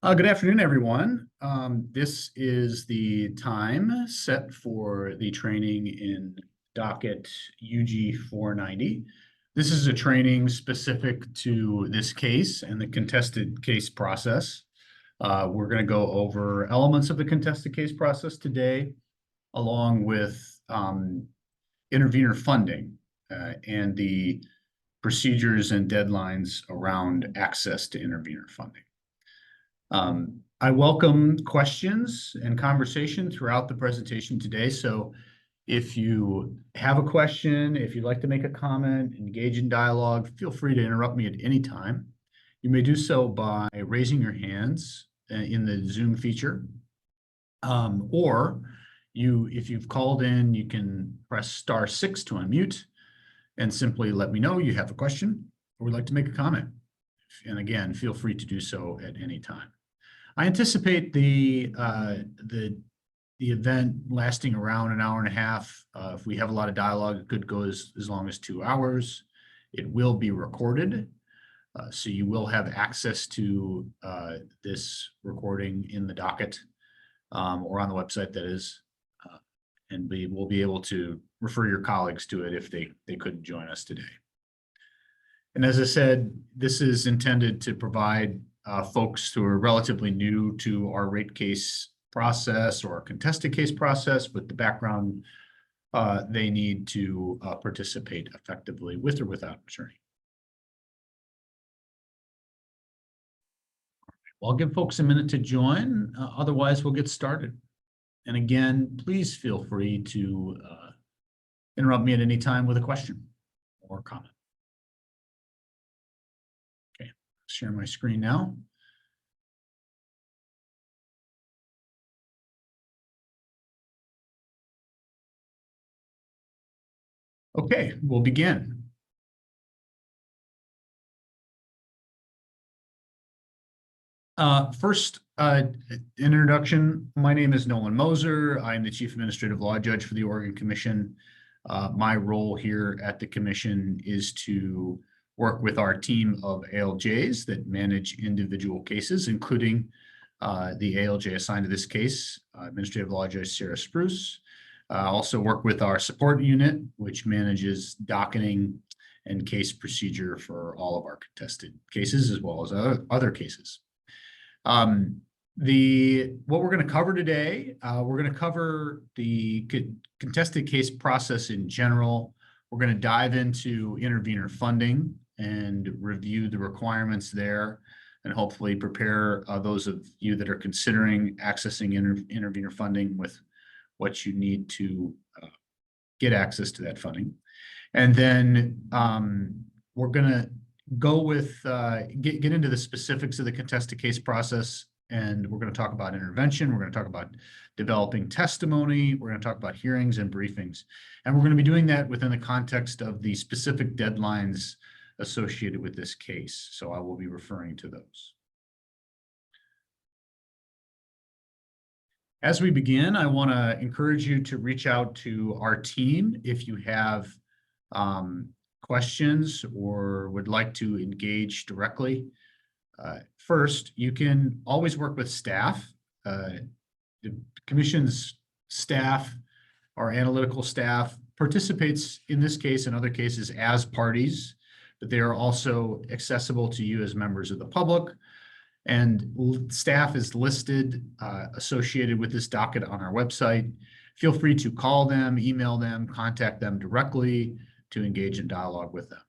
Good afternoon, everyone. This is the time set for the training in docket UG 490. This is a training specific to this case and the contested case process. We're going to go over elements of the contested case process today, along with intervenor funding and the procedures and deadlines around access to intervenor funding. I welcome questions and conversation throughout the presentation today. So if you have a question, if you'd like to make a comment, engage in dialogue, feel free to interrupt me at any time. You may do so by raising your hands in the Zoom feature. Or if you've called in, you can press *6 to unmute and simply let me know you have a question or would like to make a comment. And again, feel free to do so at any time. I anticipate the event lasting around an hour and a half. If we have a lot of dialogue, it could go as long as 2 hours. It will be recorded, so you will have access to this recording in the docket or on the website, that is, and we will be able to refer your colleagues to it if they couldn't join us today. And as I said, this is intended to provide folks who are relatively new to our rate case process or contested case process with the background they need to participate effectively with or without an attorney. Well, I'll give folks a minute to join. Otherwise, we'll get started. And again, please feel free to interrupt me at any time with a question or comment. Share my screen now. Okay, we'll begin. First, introduction. My name is Nolan Moser. I'm the Chief Administrative Law Judge for the Oregon Commission. My role here at the Commission is to work with our team of ALJs that manage individual cases, including the ALJ assigned to this case, Administrative Law Judge Sarah Spruce. Also work with our support unit, which manages docketing and case procedure for all of our contested cases, as well as other cases. What we're going to cover today, we're going to cover the contested case process in general. We're going to dive into intervenor funding and review the requirements there, and hopefully prepare those of you that are considering accessing intervenor funding with what you need to get access to that funding. And then we're going to go with get into the specifics of the contested case process, and we're going to talk about intervention. We're going to talk about developing testimony. We're going to talk about hearings and briefings, and we're going to be doing that within the context of the specific deadlines associated with this case. So I will be referring to those. As we begin, I want to encourage you to reach out to our team if you have questions or would like to engage directly. First, you can always work with staff. The Commission's staff, our analytical staff, participates in this case and other cases as parties, but they are also accessible to you as members of the public. And staff is listed associated with this docket on our website. Feel free to call them, email them, contact them directly to engage in dialogue with them.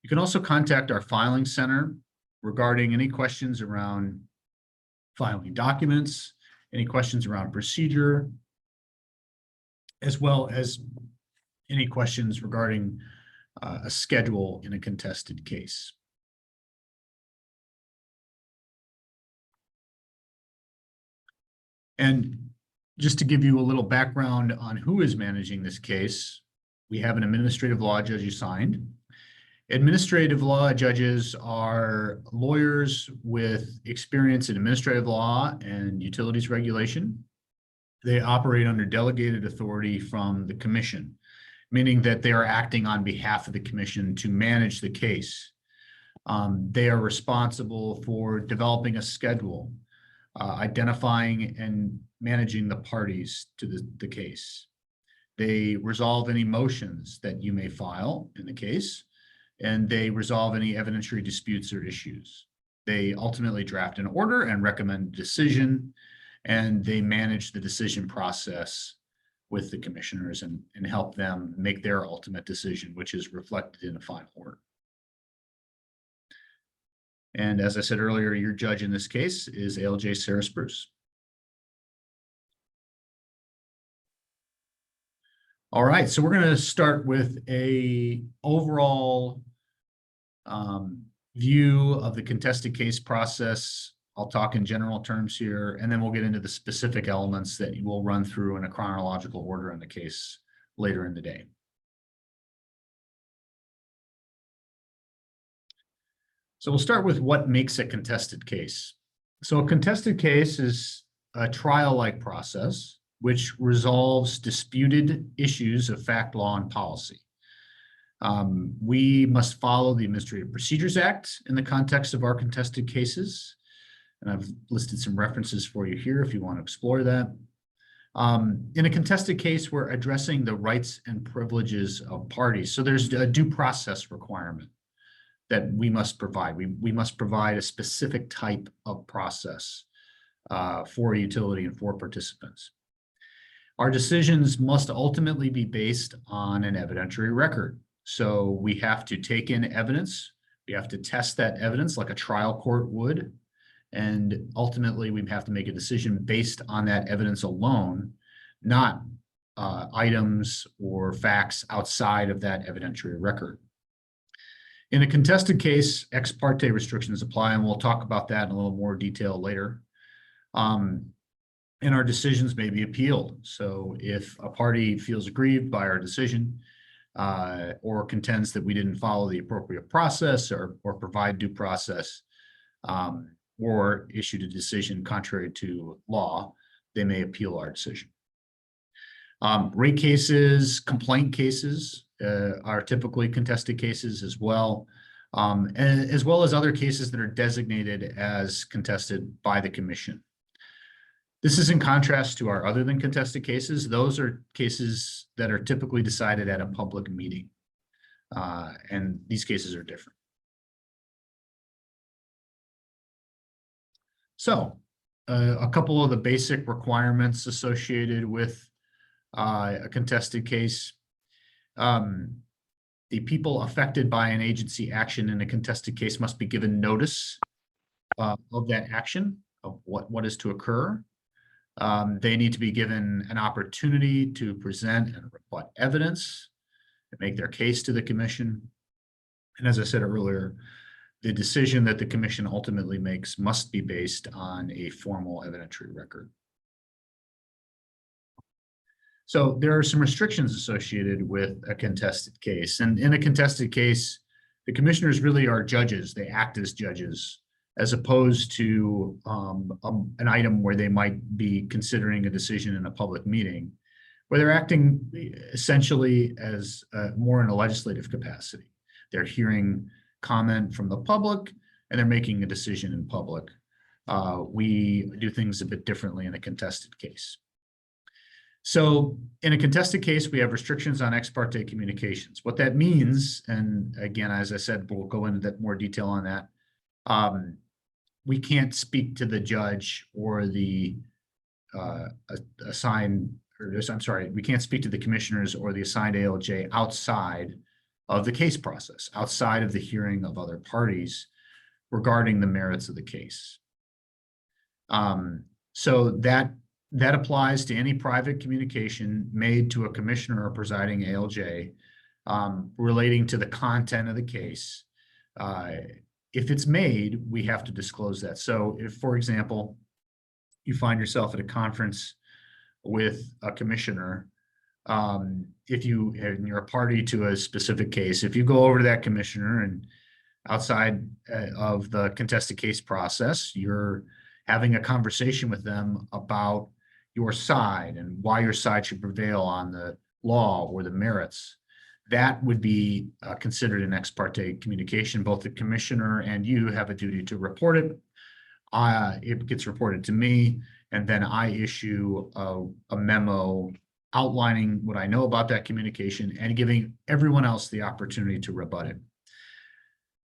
You can also contact our filing center regarding any questions around filing documents, any questions around procedure, as well as any questions regarding a schedule in a contested case. And just to give you a little background on who is managing this case, we have an administrative law judge assigned. Administrative law judges are lawyers with experience in administrative law and utilities regulation. They operate under delegated authority from the Commission, meaning that they are acting on behalf of the Commission to manage the case. They are responsible for developing a schedule, identifying and managing the parties to the case. They resolve any motions that you may file in the case, and they resolve any evidentiary disputes or issues. They ultimately draft an order and recommend a decision, and they manage the decision process with the commissioners and help them make their ultimate decision, which is reflected in a final order. And as I said earlier, your judge in this case is ALJ Sarah Spruce. All right, so we're going to start with a overall view of the contested case process. I'll talk in general terms here, and then we'll get into the specific elements that you will run through in a chronological order in the case later in the day. So we'll start with what makes a contested case. So a contested case is a trial-like process which resolves disputed issues of fact, law, and policy. We must follow the Administrative Procedures Act in the context of our contested cases. And I've listed some references for you here if you want to explore that. In a contested case, we're addressing the rights and privileges of parties. So there's a due process requirement that we must provide. We must provide a specific type of process for a utility and for participants. Our decisions must ultimately be based on an evidentiary record. So we have to take in evidence. We have to test that evidence like a trial court would. And ultimately, we have to make a decision based on that evidence alone, not items or facts outside of that evidentiary record. In a contested case, ex parte restrictions apply, and we'll talk about that in a little more detail later. And our decisions may be appealed. So if a party feels aggrieved by our decision or contends that we didn't follow the appropriate process or provide due process or issued a decision contrary to law, they may appeal our decision. Rate cases, complaint cases are typically contested cases as well as other cases that are designated as contested by the commission. This is in contrast to our other than contested cases. Those are cases that are typically decided at a public meeting, and these cases are different. So a couple of the basic requirements associated with a contested case. The people affected by an agency action in a contested case must be given notice of that action, of what is to occur. They need to be given an opportunity to present and rebut evidence and make their case to the commission. And as I said earlier, the decision that the commission ultimately makes must be based on a formal evidentiary record. So there are some restrictions associated with a contested case. And in a contested case, the commissioners really are judges. They act as judges, as opposed to an item where they might be considering a decision in a public meeting, where they're acting essentially as more in a legislative capacity. They're hearing comment from the public and they're making a decision in public. We do things a bit differently in a contested case. So in a contested case, we have restrictions on ex parte communications. What that means, and again, as I said, we'll go into that more detail on that. We can't speak to the judge or the we can't speak to the commissioners or the assigned ALJ outside of the case process, outside of the hearing of other parties regarding the merits of the case. So that applies to any private communication made to a commissioner or presiding ALJ relating to the content of the case. If it's made, we have to disclose that. So if, for example, you find yourself at a conference with a commissioner, and you're a party to a specific case, if you go over to that commissioner and outside of the contested case process, you're having a conversation with them about your side and why your side should prevail on the law or the merits, that would be considered an ex parte communication. Both the commissioner and you have a duty to report it it gets reported to me, and then I issue a memo outlining what I know about that communication and giving everyone else the opportunity to rebut it.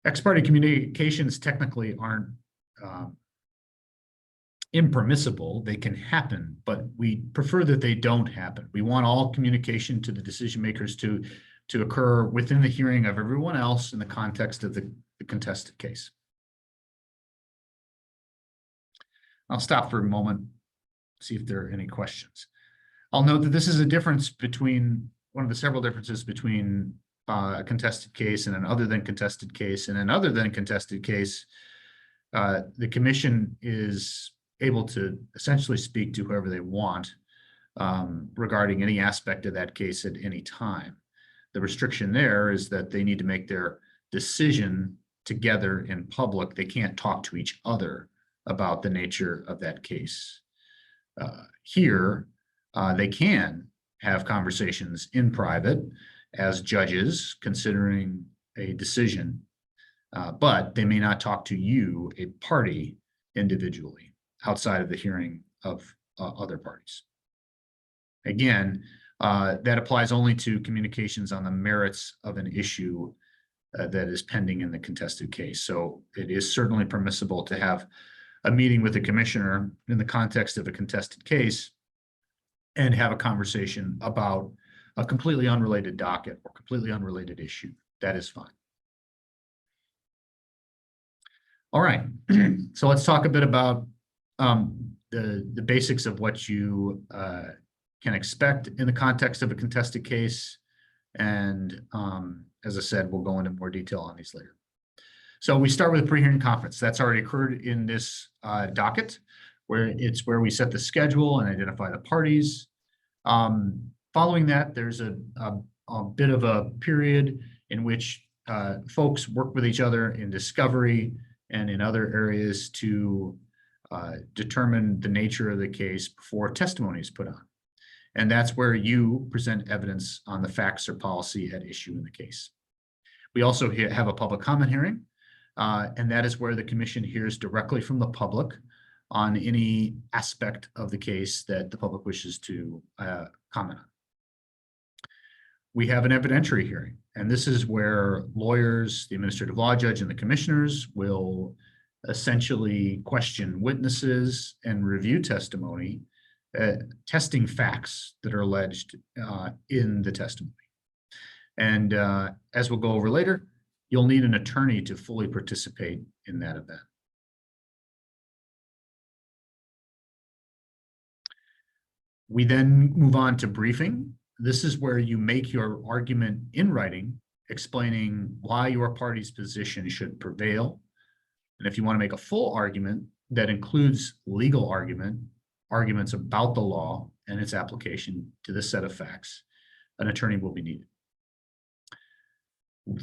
Ex parte communications technically aren't impermissible. They can happen, but we prefer that they don't happen. We want all communication to the decision makers to occur within the hearing of everyone else in the context of the contested case. I'll stop for a moment, see if there are any questions. I'll note that this is a difference between one of the several differences between a contested case and an other than contested case. And an other than contested case, the commission is able to essentially speak to whoever they want regarding any aspect of that case at any time. The restriction there is that they need to make their decision together in public. They can't talk to each other about the nature of that case. Here, they can have conversations in private as judges considering a decision, but they may not talk to you, a party, individually outside of the hearing of other parties. Again, that applies only to communications on the merits of an issue that is pending in the contested case. So it is certainly permissible to have a meeting with the commissioner in the context of a contested case and have a conversation about a completely unrelated docket or completely unrelated issue. That is fine. All right, so let's talk a bit about the basics of what you can expect in the context of a contested case. And as I said, we'll go into more detail on these later. So we start with a pre-hearing conference. That's already occurred in this docket, where we set the schedule and identify the parties. Following that, there's a bit of a period in which folks work with each other in discovery and in other areas to determine the nature of the case before testimony is put on. And that's where you present evidence on the facts or policy at issue in the case. We also have a public comment hearing, and that is where the commission hears directly from the public on any aspect of the case that the public wishes to comment on. We have an evidentiary hearing, and this is where lawyers, the administrative law judge, and the commissioners will essentially question witnesses and review testimony, testing facts that are alleged in the testimony. And as we'll go over later, you'll need an attorney to fully participate in that event. We then move on to briefing. This is where you make your argument in writing, explaining why your party's position should prevail. And if you want to make a full argument that includes legal arguments about the law and its application to this set of facts, an attorney will be needed.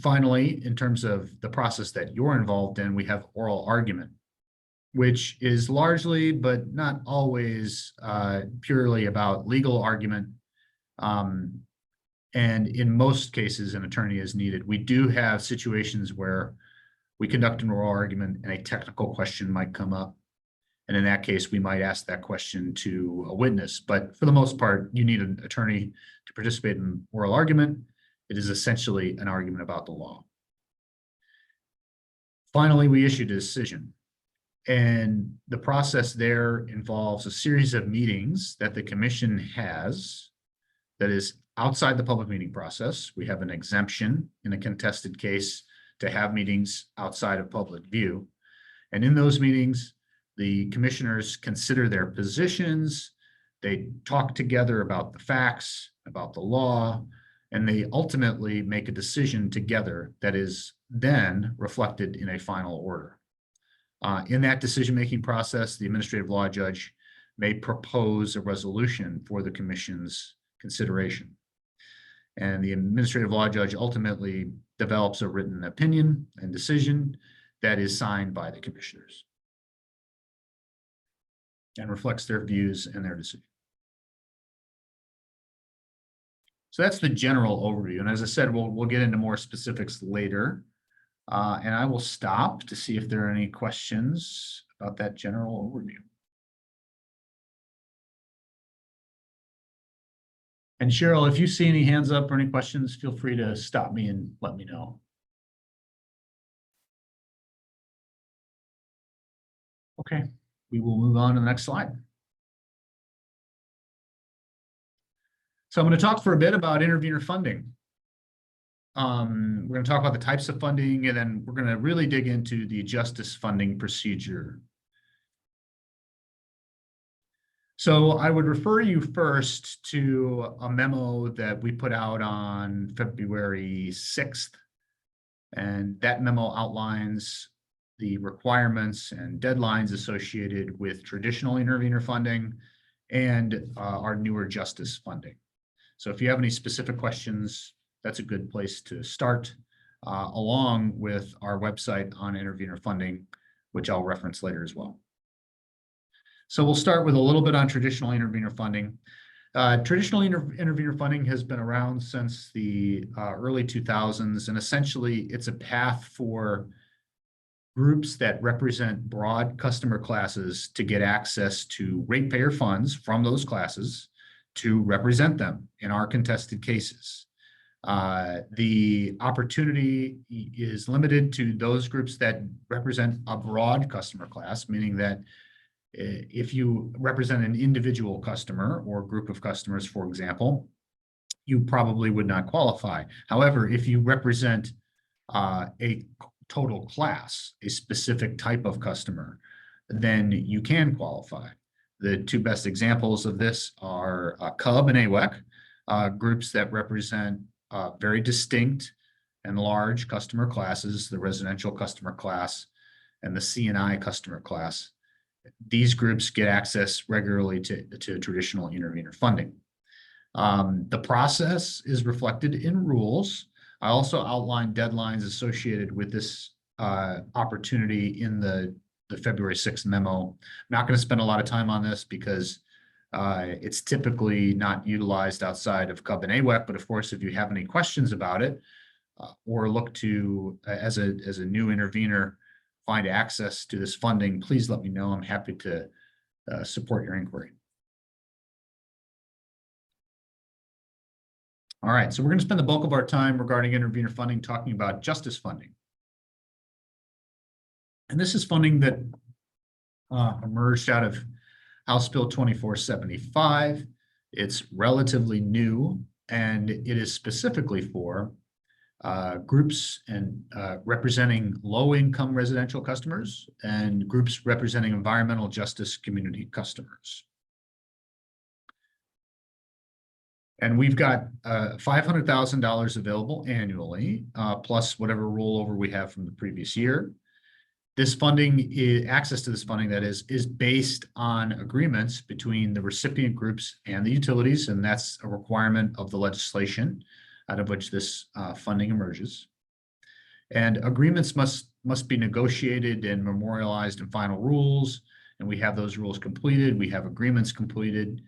Finally, in terms of the process that you're involved in, we have oral argument, which is largely, but not always, purely about legal argument. And in most cases, an attorney is needed. We do have situations where we conduct an oral argument and a technical question might come up. And in that case, we might ask that question to a witness. But for the most part, you need an attorney to participate in oral argument. It is essentially an argument about the law. Finally, we issued a decision. And the process there involves a series of meetings that the commission has that is outside the public meeting process. We have an exemption in a contested case to have meetings outside of public view. And in those meetings, the commissioners consider their positions, they talk together about the facts, about the law, and they ultimately make a decision together that is then reflected in a final order. In that decision-making process, the administrative law judge may propose a resolution for the commission's consideration. And the administrative law judge ultimately develops a written opinion and decision that is signed by the commissioners and reflects their views and their decision. So that's the general overview. And as I said, we'll get into more specifics later. And I will stop to see if there are any questions about that general overview. And Cheryl, if you see any hands up or any questions, feel free to stop me and let me know. Okay, we will move on to the next slide. So I'm going to talk for a bit about intervenor funding. We're going to talk about the types of funding, and then we're going to really dig into the justice funding procedure. So I would refer you first to a memo that we put out on February 6th. And that memo outlines the requirements and deadlines associated with traditional intervenor funding and our newer justice funding. So if you have any specific questions, that's a good place to start, along with our website on intervenor funding, which I'll reference later as well. So we'll start with a little bit on traditional intervenor funding. Traditional intervenor funding has been around since the early 2000s, and essentially it's a path for groups that represent broad customer classes to get access to ratepayer funds from those classes to represent them in our contested cases. The opportunity is limited to those groups that represent a broad customer class, meaning that if you represent an individual customer or group of customers, for example, you probably would not qualify. However, if you represent a total class, a specific type of customer, then you can qualify. The two best examples of this are CUB and AWEC, groups that represent very distinct and large customer classes, the residential customer class and the C&I customer class. These groups get access regularly to traditional intervenor funding. The process is reflected in rules. I also outlined deadlines associated with this opportunity in the February 6th memo. I'm not going to spend a lot of time on this because it's typically not utilized outside of CUB and AWEC, but of course, if you have any questions about it or look to, as a new intervenor, find access to this funding, please let me know. I'm happy to support your inquiry. All right, so we're going to spend the bulk of our time regarding intervenor funding talking about justice funding. And this is funding that emerged out of House Bill 2475. It's relatively new, and it is specifically for groups and representing low-income residential customers and groups representing environmental justice community customers. And we've got $500,000 available annually, plus whatever rollover we have from the previous year. This funding, access to this funding, that is based on agreements between the recipient groups and the utilities, and that's a requirement of the legislation out of which this funding emerges. And agreements must be negotiated and memorialized in final rules, and we have those rules completed. We have agreements completed.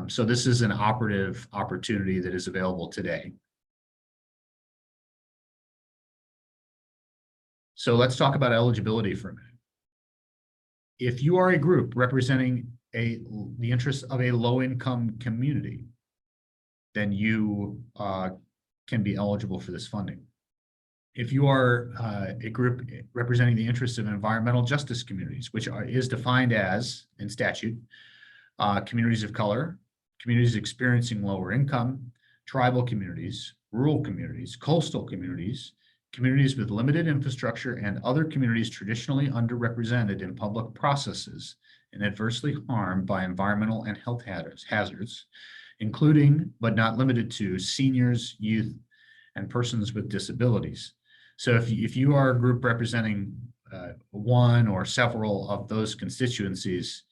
So this is an operative opportunity that is available today. So let's talk about eligibility for a minute. If you are a group representing the interests of a low-income community, then you can be eligible for this funding. If you are a group representing the interests of environmental justice communities, which is defined as, in statute, communities of color, communities experiencing lower income, tribal communities, rural communities, coastal communities, communities with limited infrastructure, and other communities traditionally underrepresented in public processes and adversely harmed by environmental and health hazards, including but not limited to seniors, youth, and persons with disabilities. So if you are a group representing one or several of those constituencies,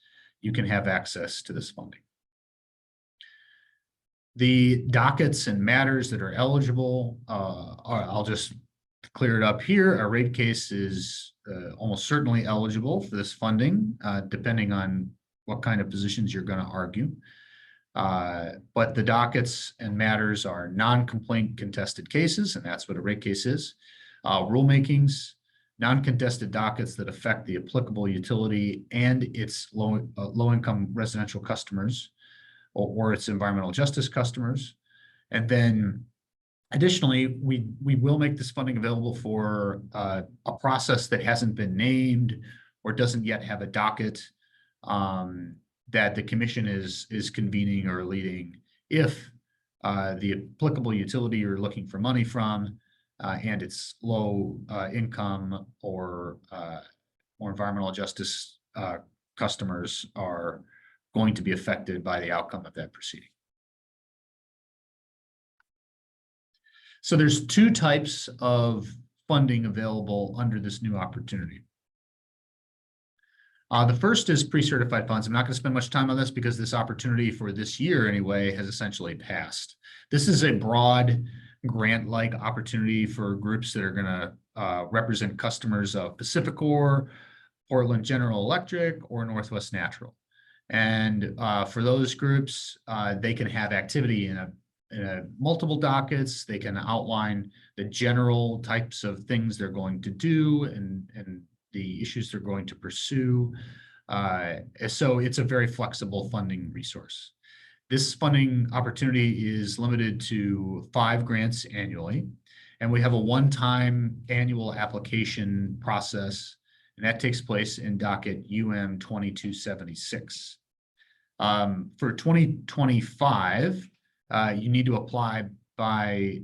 you can have access to this funding. The dockets and matters that are eligible, I'll just clear it up here. A rate case is almost certainly eligible for this funding, depending on what kind of positions you're going to argue. But the dockets and matters are non-complaint contested cases, and that's what a rate case is. Rulemakings, non-contested dockets that affect the applicable utility and its low-income residential customers or its environmental justice customers. And then additionally, we will make this funding available for a process that hasn't been named or doesn't yet have a docket that the commission is convening or leading if the applicable utility you're looking for money from and its low income or environmental justice customers are going to be affected by the outcome of that proceeding. So there's two types of funding available under this new opportunity. The first is pre-certified funds. I'm not going to spend much time on this because this opportunity for this year anyway has essentially passed. This is a broad grant-like opportunity for groups that are going to represent customers of Pacificor, Portland General Electric, or Northwest Natural. And for those groups, they can have activity in multiple dockets. They can outline the general types of things they're going to do and the issues they're going to pursue. So it's a very flexible funding resource. This funding opportunity is limited to 5 grants annually, and we have a one-time annual application process, and that takes place in docket UM 2276. For 2025, you need to apply by,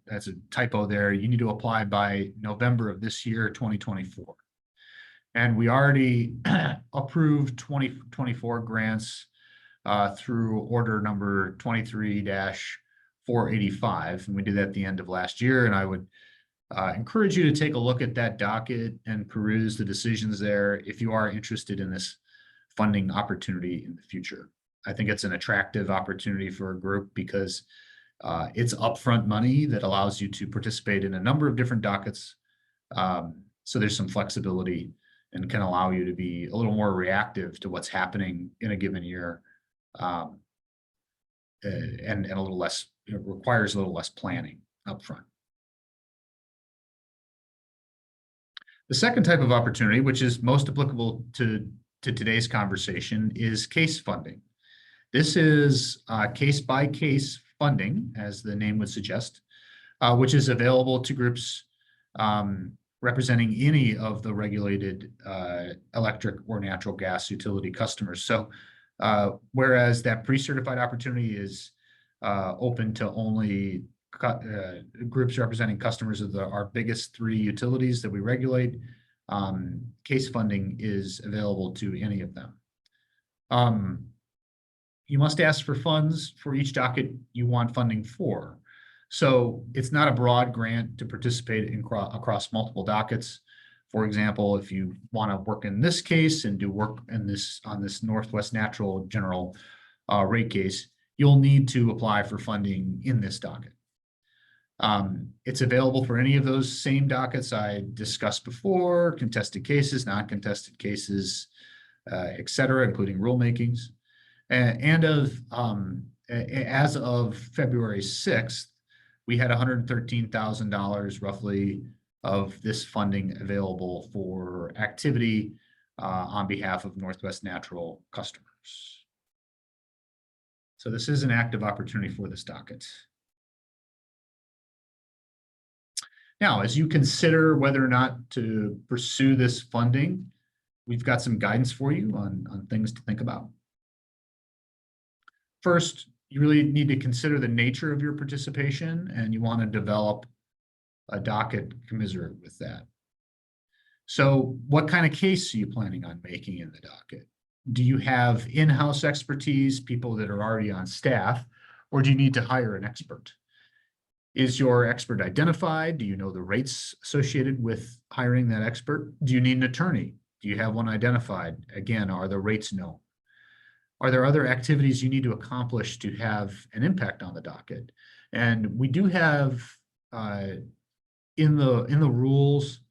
that's a typo there, you need to apply by November of this year, 2024. And we already approved 2024 grants through order number 23-485, and we did that at the end of last year. And I would encourage you to take a look at that docket and peruse the decisions there if you are interested in this funding opportunity in the future. I think it's an attractive opportunity for a group because it's upfront money that allows you to participate in a number of different dockets. So there's some flexibility and can allow you to be a little more reactive to what's happening in a given year, and a little less, it requires a little less planning upfront. The second type of opportunity, which is most applicable to today's conversation, is case funding. This is case-by-case funding, as the name would suggest, which is available to groups representing any of the regulated electric or natural gas utility customers. So whereas that pre-certified opportunity is open to only groups representing customers of our biggest 3 utilities that we regulate, case funding is available to any of them. You must ask for funds for each docket you want funding for. So it's not a broad grant to participate in across multiple dockets. For example, if you want to work in this case and do work in on this Northwest Natural general rate case, you'll need to apply for funding in this docket. It's available for any of those same dockets I discussed before: contested cases, non-contested cases, et cetera, including rulemakings. And as of February 6th, we had $113,000 roughly of this funding available for activity on behalf of Northwest Natural customers. So this is an active opportunity for this docket. Now, as you consider whether or not to pursue this funding, we've got some guidance for you on things to think about. First, you really need to consider the nature of your participation, and you want to develop a docket commensurate with that. So what kind of case are you planning on making in the docket? Do you have in-house expertise, people that are already on staff, or do you need to hire an expert? Is your expert identified? Do you know the rates associated with hiring that expert? Do you need an attorney? Do you have one identified? Again, are the rates known? Are there other activities you need to accomplish to have an impact on the docket? And we do have in the rules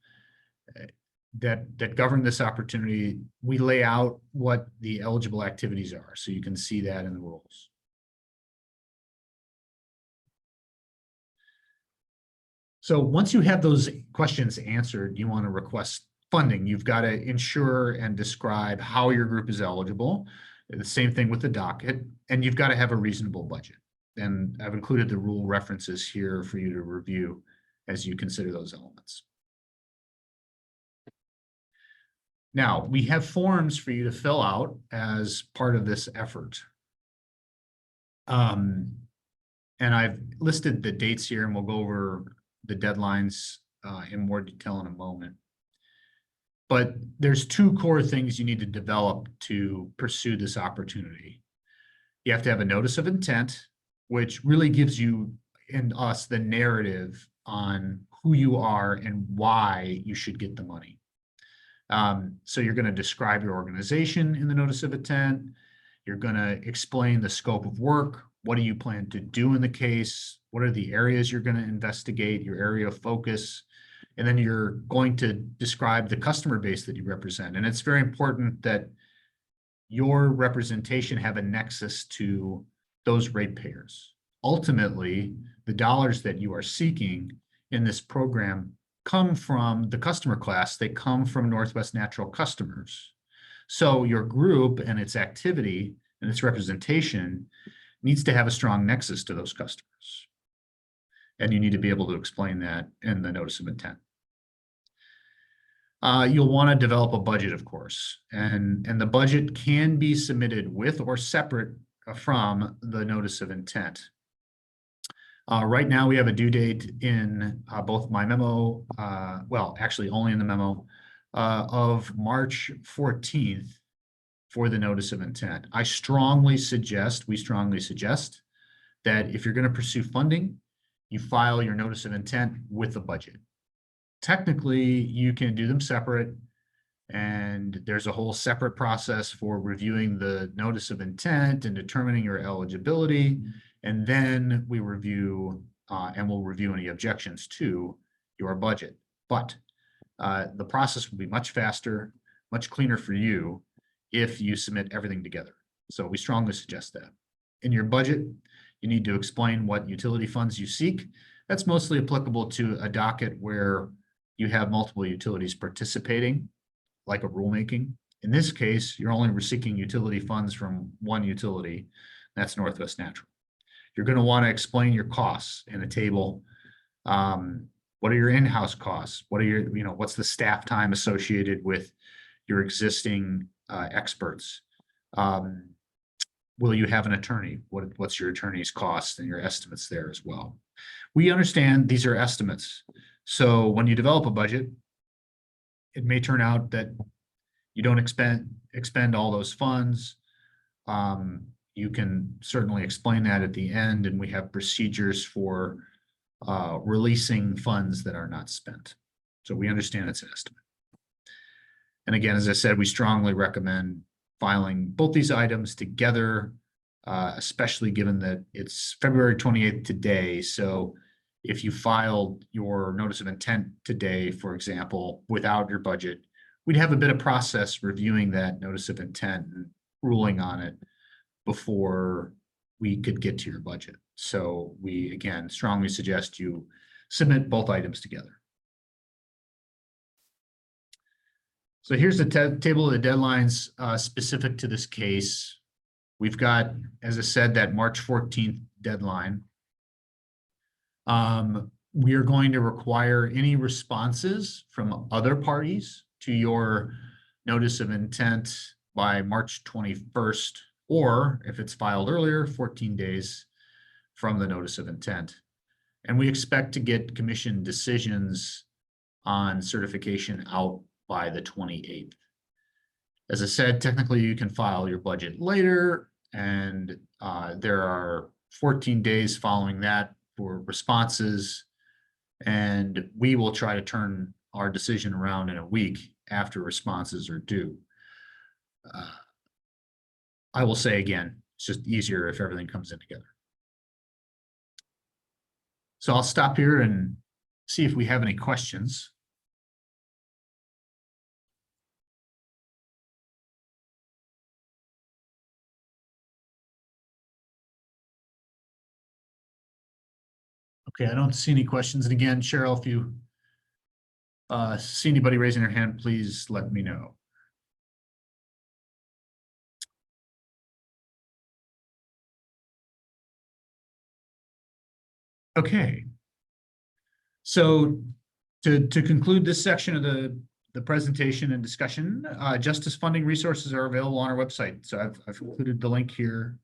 that govern this opportunity, we lay out what the eligible activities are, so you can see that in the rules. So once you have those questions answered, you want to request funding. You've got to ensure and describe how your group is eligible. The same thing with the docket, and you've got to have a reasonable budget. And I've included the rule references here for you to review as you consider those elements. Now, we have forms for you to fill out as part of this effort. And I've listed the dates here, and we'll go over the deadlines in more detail in a moment. But there's two core things you need to develop to pursue this opportunity. You have to have a notice of intent, which really gives you and us the narrative on who you are and why you should get the money. So you're going to describe your organization in the notice of intent. You're going to explain the scope of work. What do you plan to do in the case? What are the areas you're going to investigate, your area of focus? And then you're going to describe the customer base that you represent. And it's very important that your representation have a nexus to those ratepayers. Ultimately, the dollars that you are seeking in this program come from the customer class. They come from Northwest Natural customers. So your group and its activity and its representation needs to have a strong nexus to those customers. And you need to be able to explain that in the notice of intent. You'll want to develop a budget, of course, and the budget can be submitted with or separate from the notice of intent. Right now, we have a due date in both my memo, well, actually only in the memo, of March 14th for the notice of intent. We strongly suggest that if you're going to pursue funding, you file your notice of intent with the budget. Technically, you can do them separate, and there's a whole separate process for reviewing the notice of intent and determining your eligibility. And then we review and we'll review any objections to your budget. But the process will be much faster, much cleaner for you if you submit everything together. So we strongly suggest that. In your budget, you need to explain what utility funds you seek. That's mostly applicable to a docket where you have multiple utilities participating, like a rulemaking. In this case, you're only seeking utility funds from one utility. That's Northwest Natural. You're going to want to explain your costs in a table. What are your in-house costs? What are your, what's the staff time associated with your existing experts? Will you have an attorney? What's your attorney's cost and your estimates there as well? We understand these are estimates. So when you develop a budget, it may turn out that you don't expend all those funds. You can certainly explain that at the end, and we have procedures for releasing funds that are not spent. So we understand it's an estimate. And again, as I said, we strongly recommend filing both these items together, especially given that it's February 28th today. So if you filed your notice of intent today, for example, without your budget, we'd have a bit of process reviewing that notice of intent and ruling on it before we could get to your budget. So we, again, strongly suggest you submit both items together. So here's the table of the deadlines specific to this case. We've got, as I said, that March 14th deadline. We are going to require any responses from other parties to your notice of intent by March 21st, or if it's filed earlier, 14 days from the notice of intent. And we expect to get commission decisions on certification out by the 28th. As I said, technically you can file your budget later, and there are 14 days following that for responses, and we will try to turn our decision around in a week after responses are due. I will say again, it's just easier if everything comes in together. So I'll stop here and see if we have any questions. Okay, I don't see any questions. And again, Cheryl, if you see anybody raising their hand, please let me know. Okay. So to conclude this section of the presentation and discussion, justice funding resources are available on our website. So I've included the link here.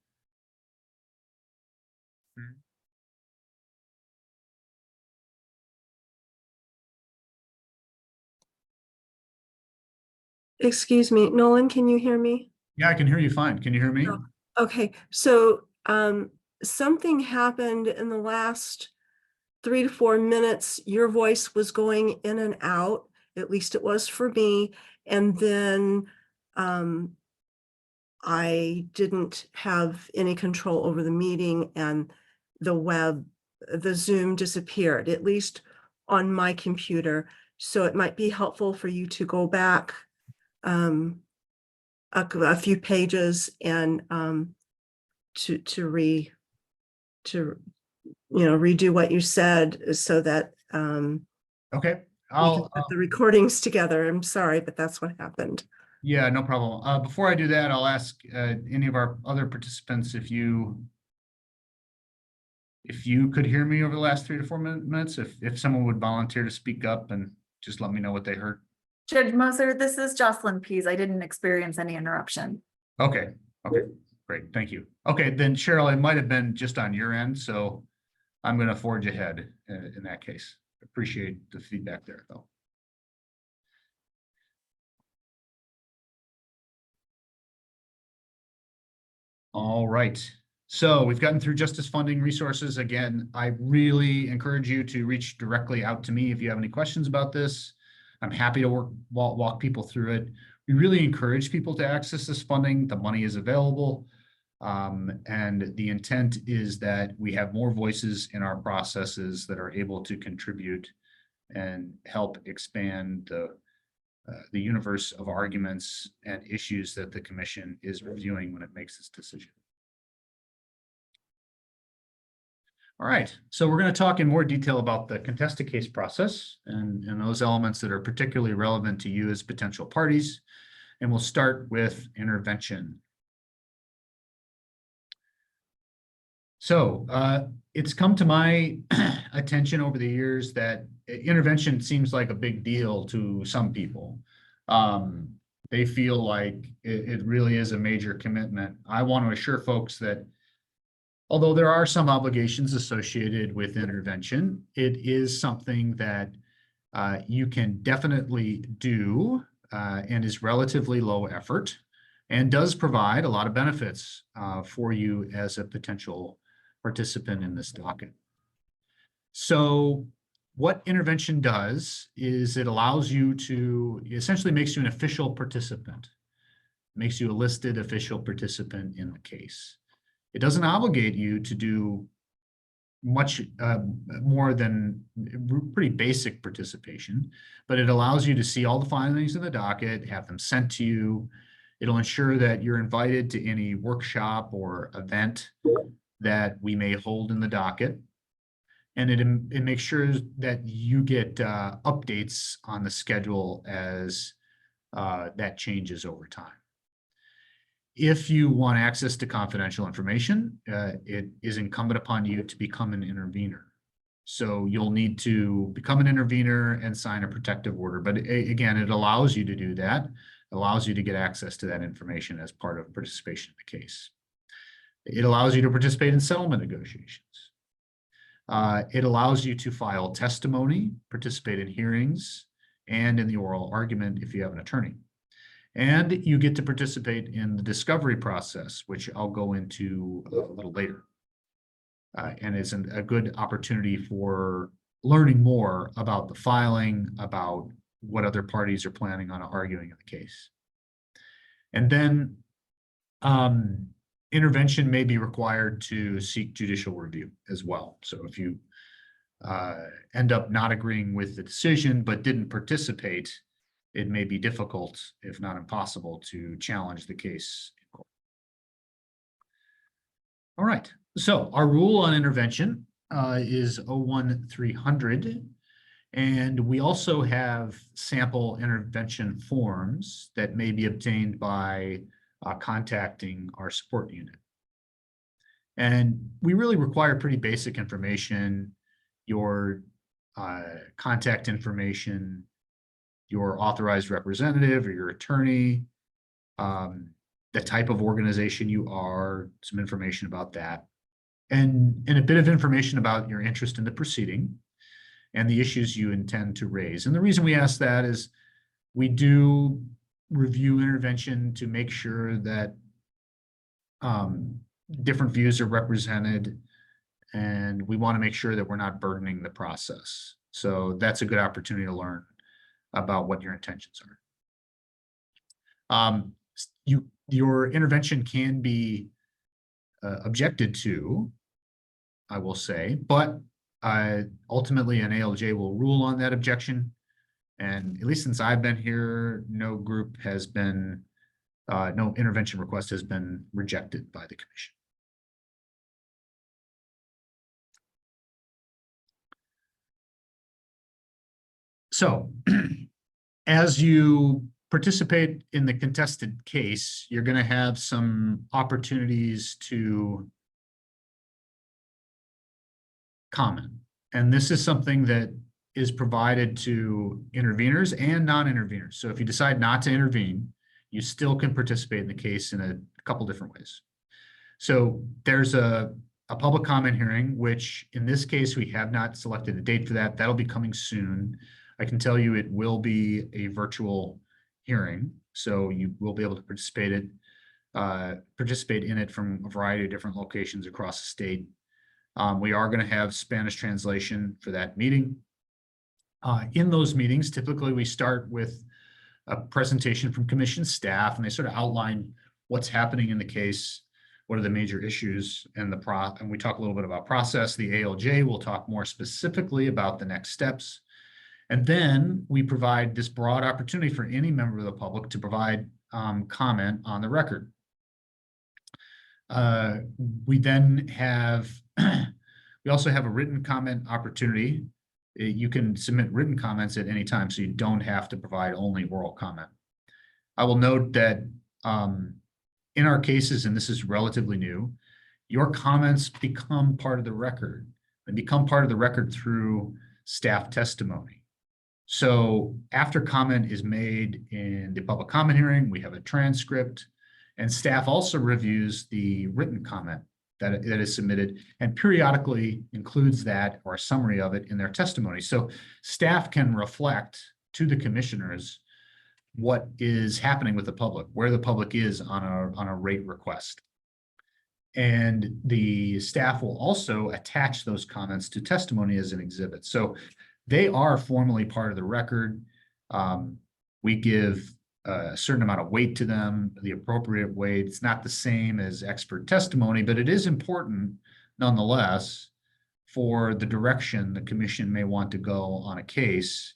Excuse me, Nolan, can you hear me? Yeah, I can hear you fine. Can you hear me? Oh, okay, so something happened in the last 3 to 4 minutes. Your voice was going in and out, at least it was for me. And then I didn't have any control over the meeting, and the Zoom disappeared, at least on my computer. So it might be helpful for you to go back a few pages and to redo what you said so that Okay. we can put the recordings together. I'm sorry, but that's what happened. Yeah, no problem. Before I do that, I'll ask any of our other participants if you could hear me over the last 3 to 4 minutes, if someone would volunteer to speak up and just let me know what they heard. Judge Moser, this is Jocelyn Pease. I didn't experience any interruption. Okay, great, thank you. Okay, then Cheryl, it might have been just on your end, so I'm going to forge ahead in that case. Appreciate the feedback there, though. All right. So we've gotten through justice funding resources. Again, I really encourage you to reach directly out to me if you have any questions about this. I'm happy to walk people through it. We really encourage people to access this funding. The money is available. And the intent is that we have more voices in our processes that are able to contribute and help expand the universe of arguments and issues that the commission is reviewing when it makes this decision. All right, so we're going to talk in more detail about the contested case process and those elements that are particularly relevant to you as potential parties. And we'll start with intervention. So it's come to my attention over the years that intervention seems like a big deal to some people. They feel like it really is a major commitment. I want to assure folks that although there are some obligations associated with intervention, it is something that you can definitely do and is relatively low effort and does provide a lot of benefits for you as a potential participant in this docket. So what intervention does is it allows you to, essentially makes you an official participant, makes you a listed official participant in the case. It doesn't obligate you to do much more than pretty basic participation, but it allows you to see all the findings in the docket, have them sent to you. It'll ensure that you're invited to any workshop or event that we may hold in the docket. And it makes sure that you get updates on the schedule as that changes over time. If you want access to confidential information, it is incumbent upon you to become an intervener. So you'll need to become an intervener and sign a protective order. But again, it allows you to do that, allows you to get access to that information as part of participation in the case. It allows you to participate in settlement negotiations. It allows you to file testimony, participate in hearings, and in the oral argument if you have an attorney. And you get to participate in the discovery process, which I'll go into a little later. And it's a good opportunity for learning more about the filing, about what other parties are planning on arguing in the case. And then intervention may be required to seek judicial review as well. So if you end up not agreeing with the decision but didn't participate, it may be difficult, if not impossible, to challenge the case in court. All right, so our rule on intervention is 01300. And we also have sample intervention forms that may be obtained by contacting our support unit. And we really require pretty basic information, your contact information, your authorized representative or your attorney, the type of organization you are, some information about that, and a bit of information about your interest in the proceeding and the issues you intend to raise. And the reason we ask that is we do review intervention to make sure that different views are represented, and we want to make sure that we're not burdening the process. So that's a good opportunity to learn about what your intentions are. Your intervention can be objected to, I will say, but ultimately an ALJ will rule on that objection. And at least since I've been here, no intervention request has been rejected by the commission. So as you participate in the contested case, you're going to have some opportunities to comment. And this is something that is provided to interveners and non-interveners. So if you decide not to intervene, you still can participate in the case in a couple different ways. So there's a public comment hearing, which in this case, we have not selected a date for that. That'll be coming soon. I can tell you it will be a virtual hearing, so you will be able to participate in it from a variety of different locations across the state. We are going to have Spanish translation for that meeting. In those meetings, typically we start with a presentation from commission staff, and they sort of outline what's happening in the case, what are the major issues, and we talk a little bit about process. The ALJ will talk more specifically about the next steps. And then we provide this broad opportunity for any member of the public to provide comment on the record. We then have, we also have a written comment opportunity. You can submit written comments at any time, so you don't have to provide only oral comment. I will note that in our cases, and this is relatively new, your comments become part of the record. They become part of the record through staff testimony. So after comment is made in the public comment hearing, we have a transcript, and staff also reviews the written comment that is submitted and periodically includes that or a summary of it in their testimony. So staff can reflect to the commissioners what is happening with the public, where the public is on a rate request. And the staff will also attach those comments to testimony as an exhibit. So they are formally part of the record. We give a certain amount of weight to them, the appropriate weight. It's not the same as expert testimony, but it is important nonetheless for the direction the commission may want to go on a case.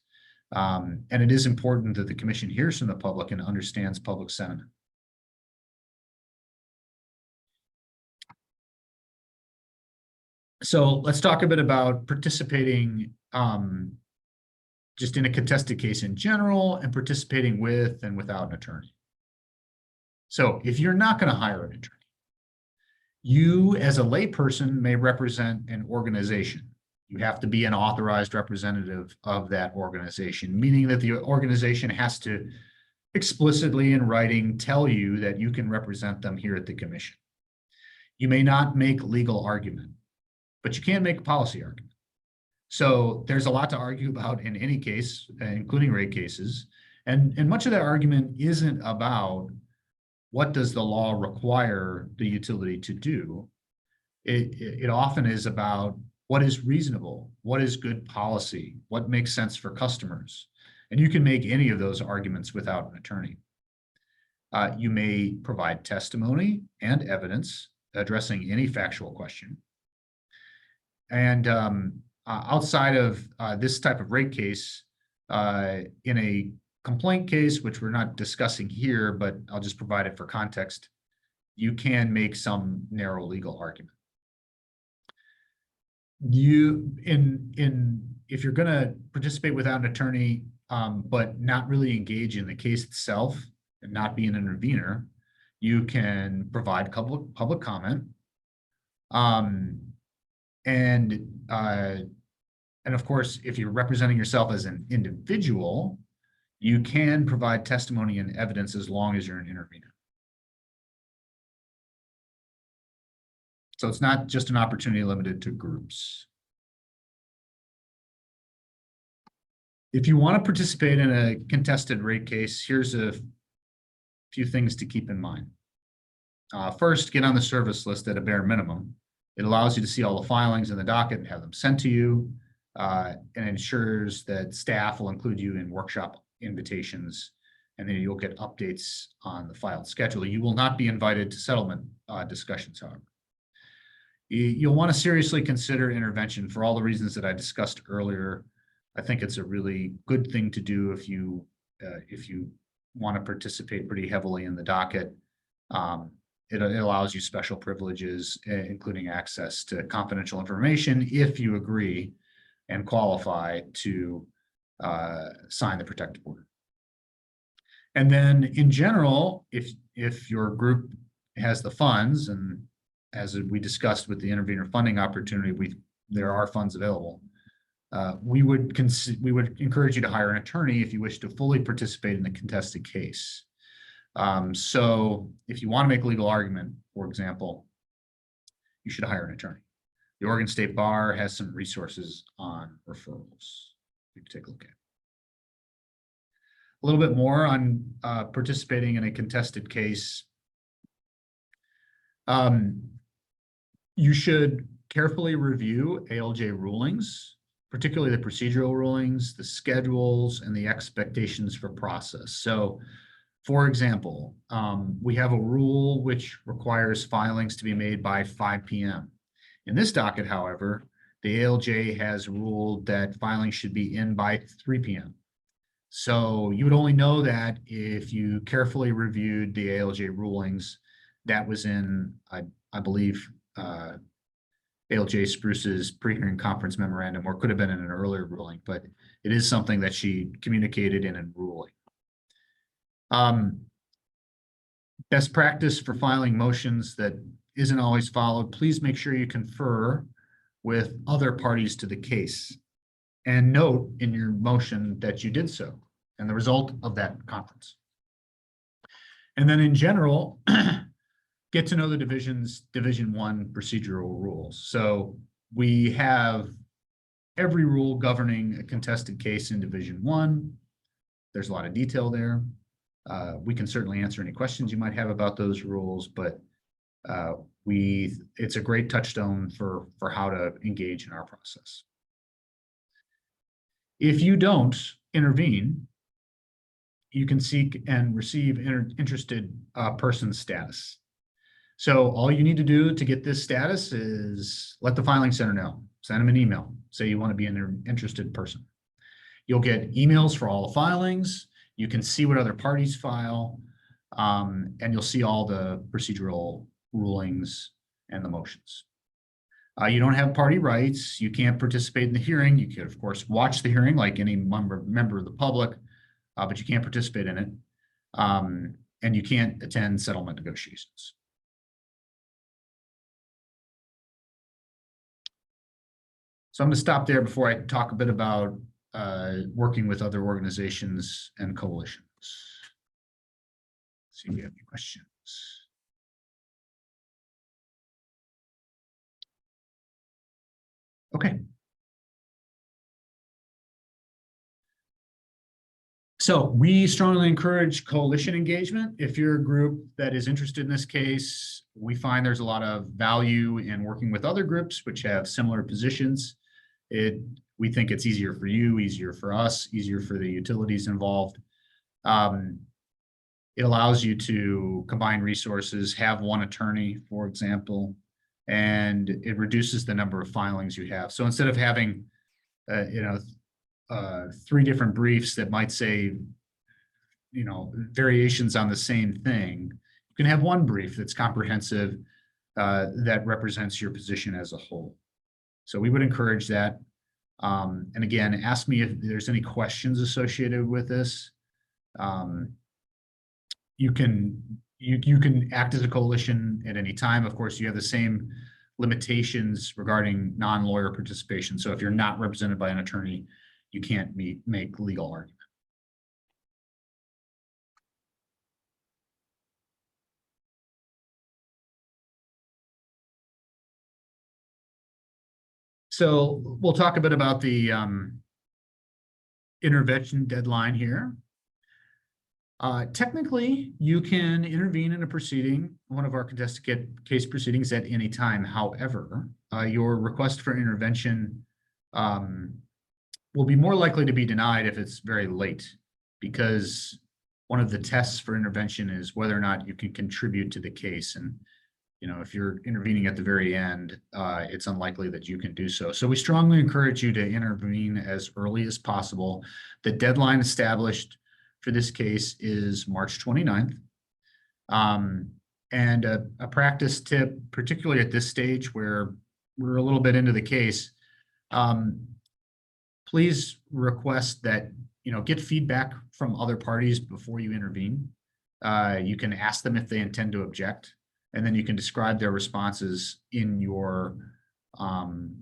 And it is important that the commission hears from the public and understands public sentiment. So let's talk a bit about participating just in a contested case in general and participating with and without an attorney. So if you're not going to hire an attorney, you as a layperson may represent an organization. You have to be an authorized representative of that organization, meaning that the organization has to explicitly in writing tell you that you can represent them here at the commission. You may not make legal argument, but you can make a policy argument. So there's a lot to argue about in any case, including rate cases. And much of that argument isn't about what does the law require the utility to do. It often is about what is reasonable, what is good policy, what makes sense for customers. And you can make any of those arguments without an attorney. You may provide testimony and evidence addressing any factual question. And outside of this type of rate case, in a complaint case, which we're not discussing here, but I'll just provide it for context, you can make some narrow legal argument. if you're gonna participate without an attorney, but not really engage in the case itself and not be an intervener, you can provide public comment. And of course, if you're representing yourself as an individual, you can provide testimony and evidence as long as you're an intervener. So it's not just an opportunity limited to groups. If you want to participate in a contested rate case, here's a few things to keep in mind. First, get on the service list at a bare minimum. It allows you to see all the filings in the docket and have them sent to you, and ensures that staff will include you in workshop invitations, and then you'll get updates on the filed schedule. You will not be invited to settlement discussions, however. You'll want to seriously consider intervention for all the reasons that I discussed earlier. I think it's a really good thing to do if you want to participate pretty heavily in the docket. It allows you special privileges, including access to confidential information if you agree and qualify to sign the protective order. And then in general, if your group has the funds, and as we discussed with the intervener funding opportunity, there are funds available. We would encourage you to hire an attorney if you wish to fully participate in the contested case. So if you want to make a legal argument, for example, you should hire an attorney. The Oregon State Bar has some resources on referrals. You can take a look at. A little bit more on participating in a contested case. You should carefully review ALJ rulings, particularly the procedural rulings, the schedules, and the expectations for process. So, for example, we have a rule which requires filings to be made by 5 p.m. In this docket, however, the ALJ has ruled that filings should be in by 3 p.m. So you would only know that if you carefully reviewed the ALJ rulings. That was in, I believe, ALJ Spruce's pre-hearing conference memorandum, or could have been in an earlier ruling, but it is something that she communicated in a ruling. Best practice for filing motions that isn't always followed, please make sure you confer with other parties to the case and note in your motion that you did so and the result of that conference. And then in general, get to know the Division 1 procedural rules. So we have every rule governing a contested case in Division 1. There's a lot of detail there. We can certainly answer any questions you might have about those rules, but it's a great touchstone for how to engage in our process. If you don't intervene, you can seek and receive interested person status. So all you need to do to get this status is let the filing center know. Send them an email. Say you want to be an interested person. You'll get emails for all the filings. You can see what other parties file, and you'll see all the procedural rulings and the motions. You don't have party rights. You can't participate in the hearing. You can, of course, watch the hearing like any member of the public, but you can't participate in it. And you can't attend settlement negotiations. So I'm going to stop there before I talk a bit about working with other organizations and coalitions. See if we have any questions. Okay. So we strongly encourage coalition engagement. If you're a group that is interested in this case, we find there's a lot of value in working with other groups which have similar positions. We think it's easier for you, easier for us, easier for the utilities involved. It allows you to combine resources, have one attorney, for example, and it reduces the number of filings you have. So instead of having, 3 different briefs that might say, variations on the same thing, you can have one brief that's comprehensive, that represents your position as a whole. So we would encourage that. And again, ask me if there's any questions associated with this. You can act as a coalition at any time. Of course, you have the same limitations regarding non-lawyer participation. So if you're not represented by an attorney, you can't make legal argument. So we'll talk a bit about the intervention deadline here. Technically, you can intervene in a proceeding, one of our contested case proceedings at any time. However, your request for intervention will be more likely to be denied if it's very late, because one of the tests for intervention is whether or not you can contribute to the case. And if you're intervening at the very end, it's unlikely that you can do so. So we strongly encourage you to intervene as early as possible. The deadline established for this case is March 29th. And a practice tip, particularly at this stage where we're a little bit into the case, please request that, get feedback from other parties before you intervene. You can ask them if they intend to object, and then you can describe their responses in your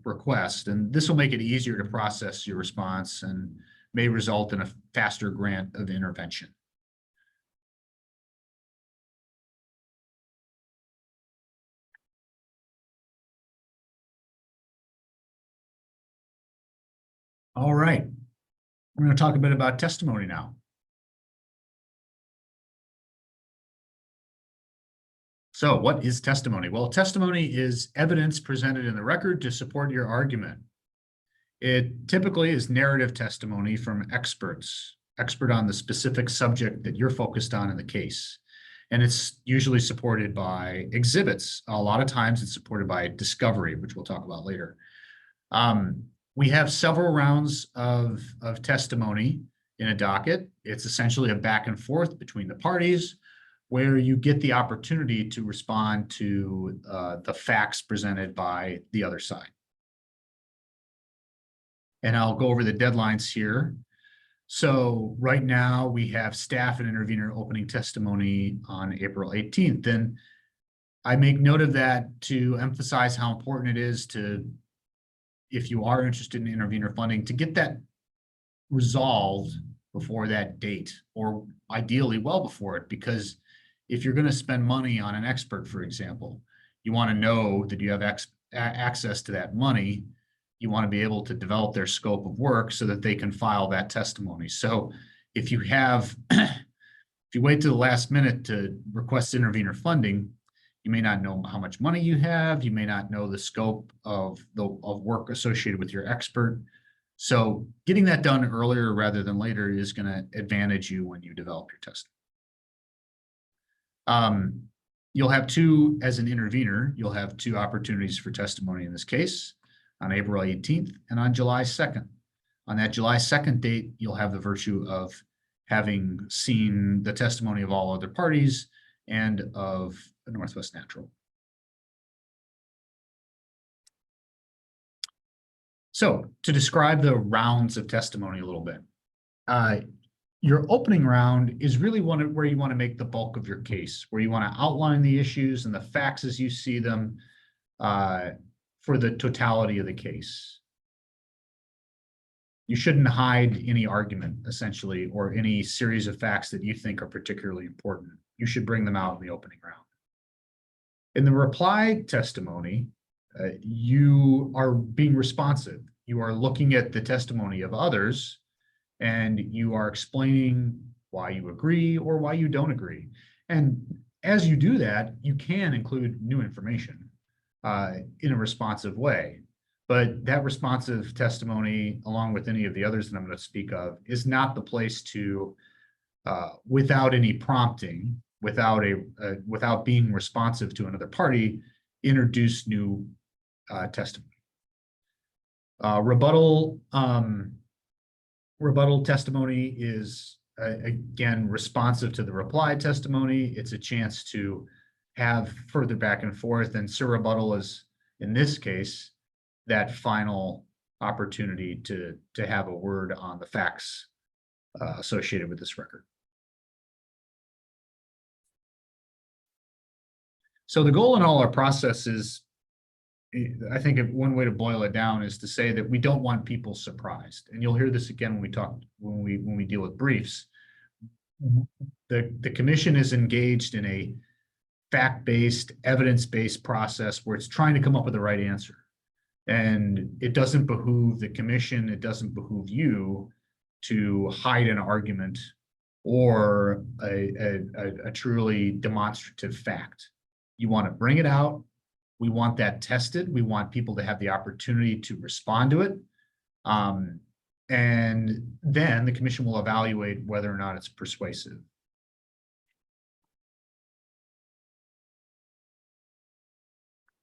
request. And this will make it easier to process your response and may result in a faster grant of intervention. All right, we're going to talk a bit about testimony now. So what is testimony? Well, testimony is evidence presented in the record to support your argument. It typically is narrative testimony from experts, expert on the specific subject that you're focused on in the case. And it's usually supported by exhibits. A lot of times it's supported by discovery, which we'll talk about later. We have several rounds of testimony in a docket. It's essentially a back and forth between the parties, where you get the opportunity to respond to the facts presented by the other side. And I'll go over the deadlines here. So right now we have staff and intervener opening testimony on April 18th. And I make note of that to emphasize how important it is to, if you are interested in intervener funding, to get that resolved before that date, or ideally well before it, because if you're going to spend money on an expert, for example, you want to know that you have access to that money. You want to be able to develop their scope of work so that they can file that testimony. So if you wait to the last minute to request intervener funding, you may not know how much money you have. You may not know the scope of work associated with your expert. So getting that done earlier rather than later is going to advantage you when you develop your testimony. You'll have as an intervener, you'll have two opportunities for testimony in this case, on April 18th and on July 2nd. On that July 2nd date, you'll have the virtue of having seen the testimony of all other parties and of Northwest Natural. So to describe the rounds of testimony a little bit, your opening round is really where you want to make the bulk of your case, where you want to outline the issues and the facts as you see them for the totality of the case. You shouldn't hide any argument, essentially, or any series of facts that you think are particularly important. You should bring them out in the opening round. In the reply testimony, you are being responsive. You are looking at the testimony of others, and you are explaining why you agree or why you don't agree. And as you do that, you can include new information in a responsive way. But that responsive testimony, along with any of the others that I'm going to speak of, is not the place to, without any prompting, without being responsive to another party, introduce new testimony. Rebuttal testimony is, again, responsive to the reply testimony. It's a chance to have further back and forth, and surrebuttal is, in this case, that final opportunity to have a word on the facts associated with this record. So the goal in all our process is, I think one way to boil it down is to say that we don't want people surprised. And you'll hear this again when we deal with briefs. The commission is engaged in a fact-based, evidence-based process where it's trying to come up with the right answer. And it doesn't behoove the commission, it doesn't behoove you to hide an argument or a truly demonstrative fact. You want to bring it out. We want that tested. We want people to have the opportunity to respond to it. And then the commission will evaluate whether or not it's persuasive.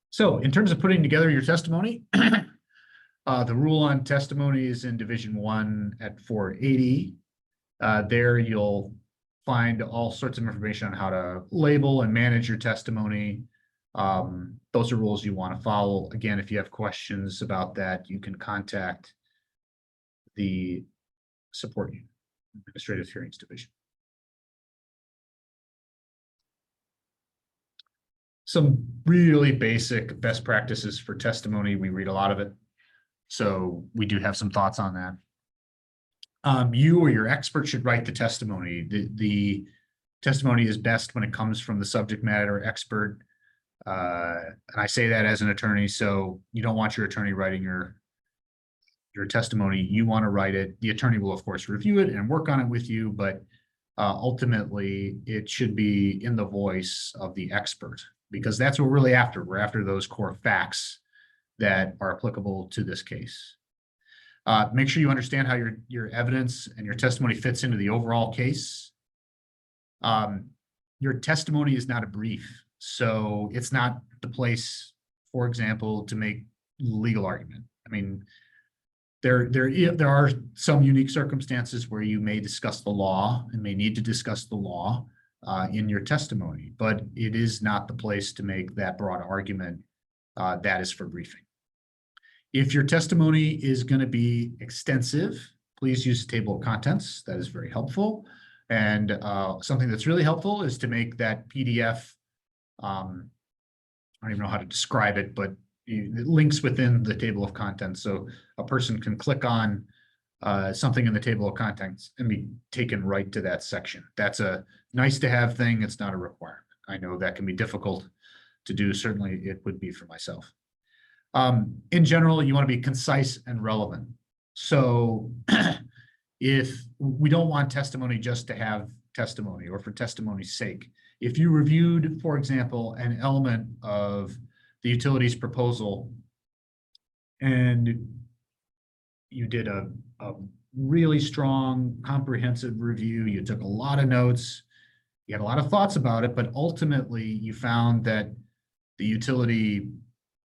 So in terms of putting together your testimony, the rule on testimony is in Division 1 at 480. There you'll find all sorts of information on how to label and manage your testimony. Those are rules you want to follow. Again, if you have questions about that, you can contact the support unit, Administrative Hearings Division. Some really basic best practices for testimony. We read a lot of it, so we do have some thoughts on that. You or your expert should write the testimony. The testimony is best when it comes from the subject matter expert. And I say that as an attorney, so you don't want your attorney writing your testimony. You want to write it. The attorney will, of course, review it and work on it with you, but ultimately it should be in the voice of the expert, because that's what we're really after. We're after those core facts that are applicable to this case. Make sure you understand how your evidence and your testimony fits into the overall case. Your testimony is not a brief, so it's not the place, for example, to make legal argument. I mean, there are some unique circumstances where you may discuss the law and may need to discuss the law in your testimony, but it is not the place to make that broad argument. That is for briefing. If your testimony is going to be extensive, please use the table of contents. That is very helpful. And something that's really helpful is to make that PDF, I don't even know how to describe it, but it links within the table of contents. So a person can click on something in the table of contents and be taken right to that section. That's a nice to have thing. It's not a requirement. I know that can be difficult to do. Certainly it would be for myself. In general, you want to be concise and relevant. So if we don't want testimony just to have testimony or for testimony's sake, if you reviewed, for example, an element of the utilities proposal and you did a really strong, comprehensive review, you took a lot of notes, you had a lot of thoughts about it, but ultimately you found that the utility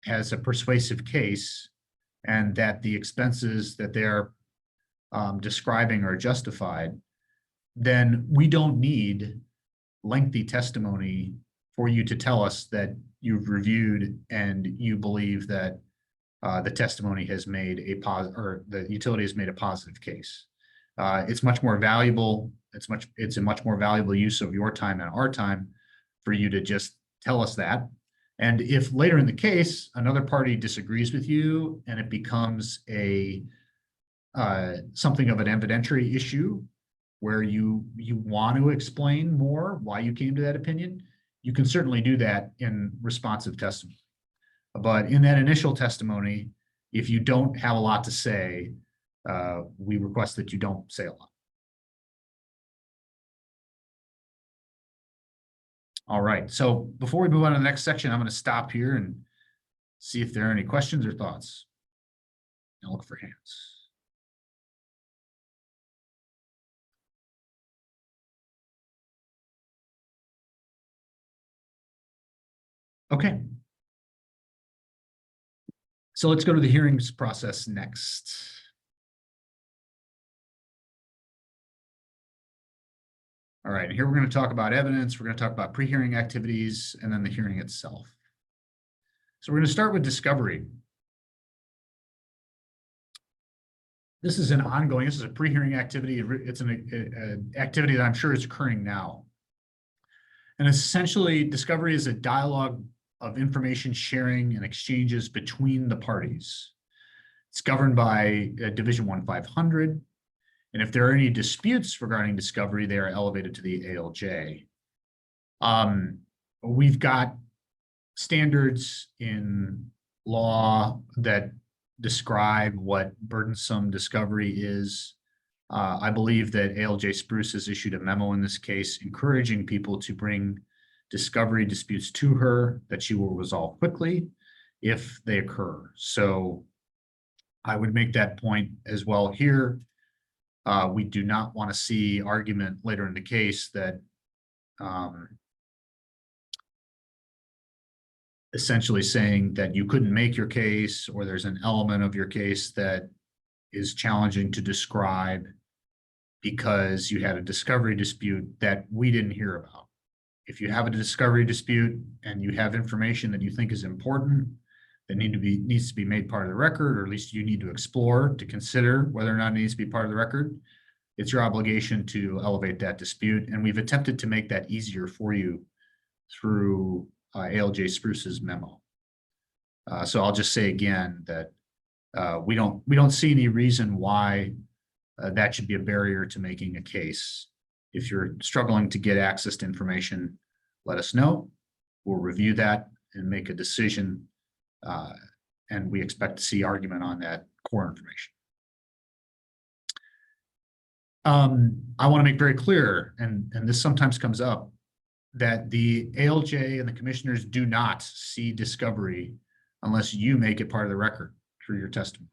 has a persuasive case and that the expenses that they're describing are justified, then we don't need lengthy testimony for you to tell us that you've reviewed and you believe that the testimony has made a positive, or the utility has made a positive case. It's much more valuable. It's a much more valuable use of your time and our time for you to just tell us that. And if later in the case, another party disagrees with you and it becomes a something of an evidentiary issue where you want to explain more why you came to that opinion, you can certainly do that in responsive testimony. But in that initial testimony, if you don't have a lot to say, we request that you don't say a lot. All right, so before we move on to the next section, I'm going to stop here and see if there are any questions or thoughts. I'll look for hands. Okay. So let's go to the hearings process next. All right, here we're going to talk about evidence, we're going to talk about pre-hearing activities, and then the hearing itself. So we're going to start with discovery. This is an ongoing, this is a pre-hearing activity. It's an activity that I'm sure is occurring now. And essentially, discovery is a dialogue of information sharing and exchanges between the parties. It's governed by Division 1-500. And if there are any disputes regarding discovery, they are elevated to the ALJ. We've got standards in law that describe what burdensome discovery is. I believe that ALJ Spruce has issued a memo in this case encouraging people to bring discovery disputes to her that she will resolve quickly if they occur. So I would make that point as well here. We do not want to see argument later in the case that essentially saying that you couldn't make your case, or there's an element of your case that is challenging to describe because you had a discovery dispute that we didn't hear about. If you have a discovery dispute and you have information that you think is important that needs to be made part of the record, or at least you need to explore to consider whether or not it needs to be part of the record, it's your obligation to elevate that dispute. And we've attempted to make that easier for you through ALJ Spruce's memo. So I'll just say again that we don't see any reason why that should be a barrier to making a case. If you're struggling to get access to information, let us know. We'll review that and make a decision. And we expect to see argument on that core information. I want to make very clear, and this sometimes comes up, that the ALJ and the commissioners do not see discovery unless you make it part of the record through your testimony.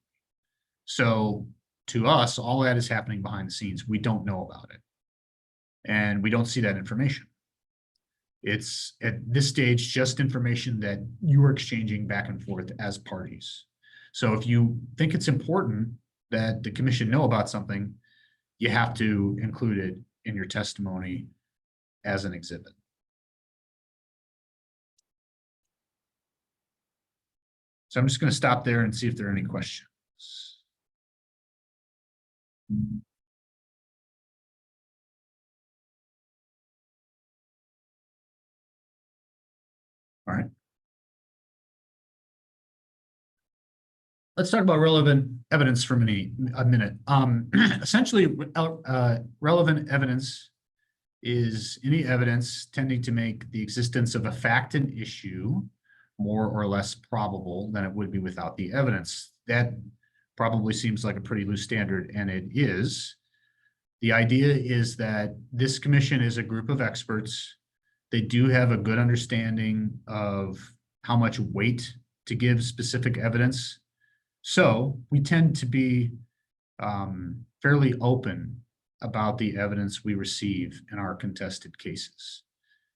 So to us, all that is happening behind the scenes. We don't know about it. And we don't see that information. It's at this stage just information that you are exchanging back and forth as parties. So if you think it's important that the commission know about something, you have to include it in your testimony as an exhibit. So I'm just going to stop there and see if there are any questions. All right. Let's talk about relevant evidence for a minute. Essentially, relevant evidence is any evidence tending to make the existence of a fact and issue more or less probable than it would be without the evidence. That probably seems like a pretty loose standard, and it is. The idea is that this commission is a group of experts. They do have a good understanding of how much weight to give specific evidence. So we tend to be fairly open about the evidence we receive in our contested cases.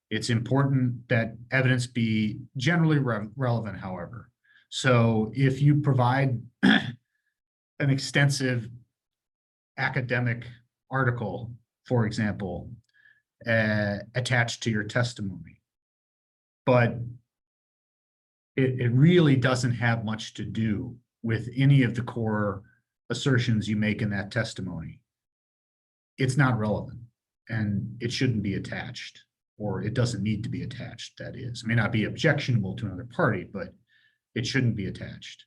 It's important that evidence be generally relevant, however. So if you provide an extensive academic article, for example, attached to your testimony, but it really doesn't have much to do with any of the core assertions you make in that testimony, it's not relevant and it shouldn't be attached, or it doesn't need to be attached, that is. It may not be objectionable to another party, but it shouldn't be attached.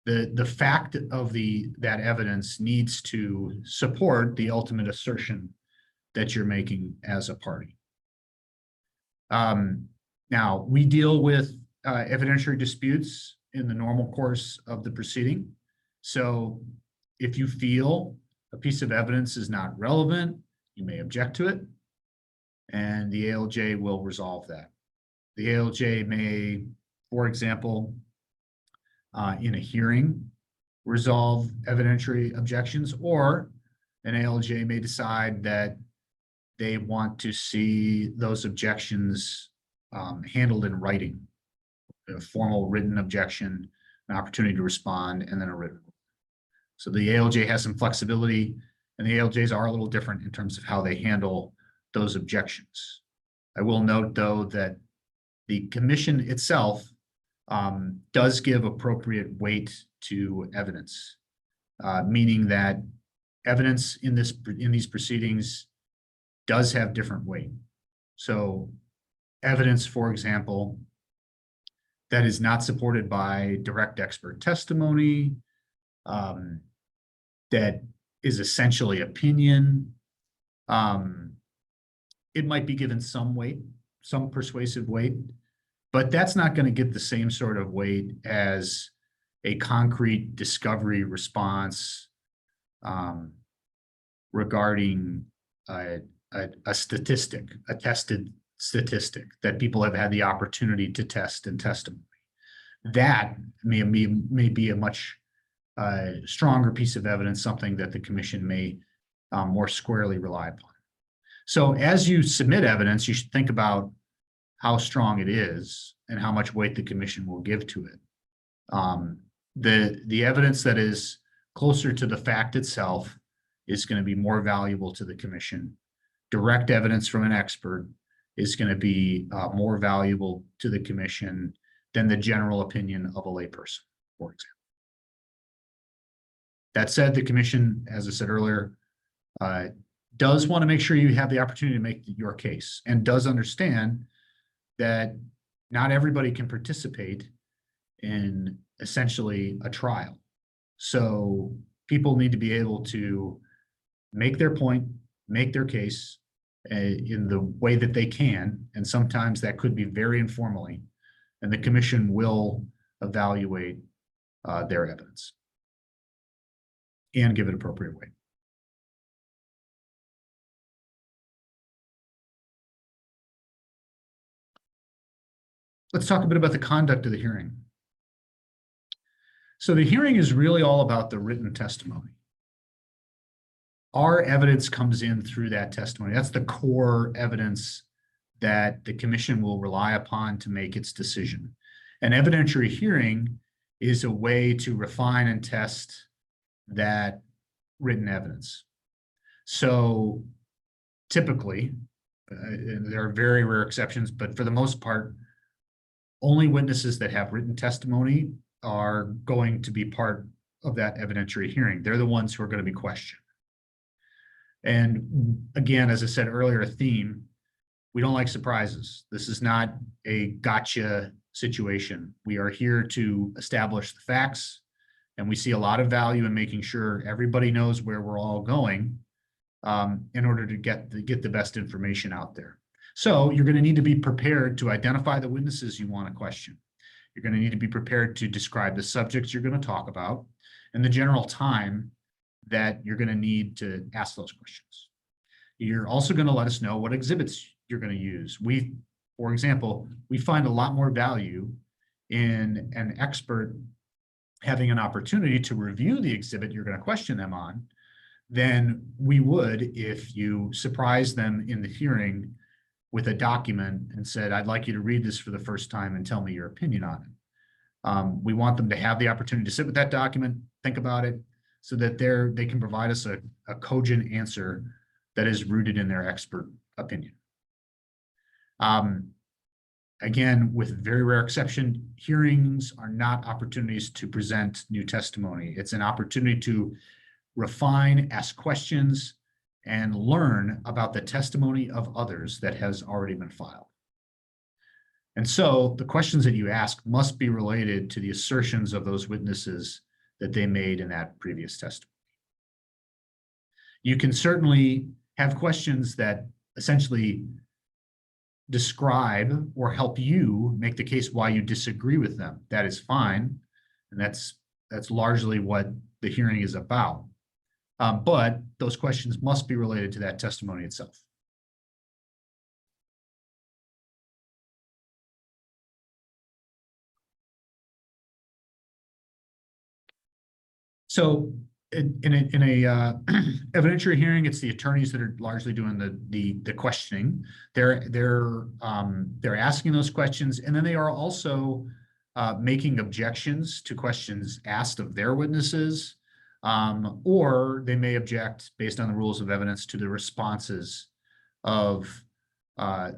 The fact of that evidence needs to support the ultimate assertion that you're making as a party. Now, we deal with evidentiary disputes in the normal course of the proceeding. So if you feel a piece of evidence is not relevant, you may object to it, and the ALJ will resolve that. The ALJ may, for example, in a hearing, resolve evidentiary objections, or an ALJ may decide that they want to see those objections handled in writing, a formal written objection, an opportunity to respond, and then a written. So the ALJ has some flexibility, and the ALJs are a little different in terms of how they handle those objections. I will note, though, that the commission itself does give appropriate weight to evidence. meaning that evidence in these proceedings does have different weight. So evidence, for example, that is not supported by direct expert testimony, that is essentially opinion, it might be given some weight, some persuasive weight, but that's not going to get the same sort of weight as a concrete discovery response regarding a statistic, a tested statistic that people have had the opportunity to test in testimony. That may be a much stronger piece of evidence, something that the commission may more squarely rely upon. So as you submit evidence, you should think about how strong it is and how much weight the commission will give to it. The evidence that is closer to the fact itself is going to be more valuable to the commission. Direct evidence from an expert is going to be more valuable to the commission than the general opinion of a layperson, for example. That said, the commission, as I said earlier, does want to make sure you have the opportunity to make your case, and does understand that not everybody can participate in essentially a trial. So people need to be able to make their point, make their case in the way that they can, and sometimes that could be very informally, and the commission will evaluate their evidence and give it appropriate weight. Let's talk a bit about the conduct of the hearing. So the hearing is really all about the written testimony. Our evidence comes in through that testimony. That's the core evidence that the commission will rely upon to make its decision. An evidentiary hearing is a way to refine and test that written evidence. So typically, there are very rare exceptions, but for the most part, only witnesses that have written testimony are going to be part of that evidentiary hearing. They're the ones who are going to be questioned. And again, as I said earlier, a theme, we don't like surprises. This is not a gotcha situation. We are here to establish the facts, and we see a lot of value in making sure everybody knows where we're all going in order to get the best information out there. So you're going to need to be prepared to identify the witnesses you want to question. You're going to need to be prepared to describe the subjects you're going to talk about and the general time that you're going to need to ask those questions. You're also going to let us know what exhibits you're going to use. For example, we find a lot more value in an expert having an opportunity to review the exhibit you're going to question them on than we would if you surprise them in the hearing with a document and said, I'd like you to read this for the first time and tell me your opinion on it. We want them to have the opportunity to sit with that document, think about it, so that they can provide us a cogent answer that is rooted in their expert opinion. Again, with very rare exception, hearings are not opportunities to present new testimony. It's an opportunity to refine, ask questions, and learn about the testimony of others that has already been filed. And so the questions that you ask must be related to the assertions of those witnesses that they made in that previous testimony. You can certainly have questions that essentially describe or help you make the case why you disagree with them. That is fine. And that's largely what the hearing is about. But those questions must be related to that testimony itself. So in a evidentiary hearing, it's the attorneys that are largely doing the questioning. They're asking those questions, and then they are also making objections to questions asked of their witnesses, or they may object based on the rules of evidence to the responses of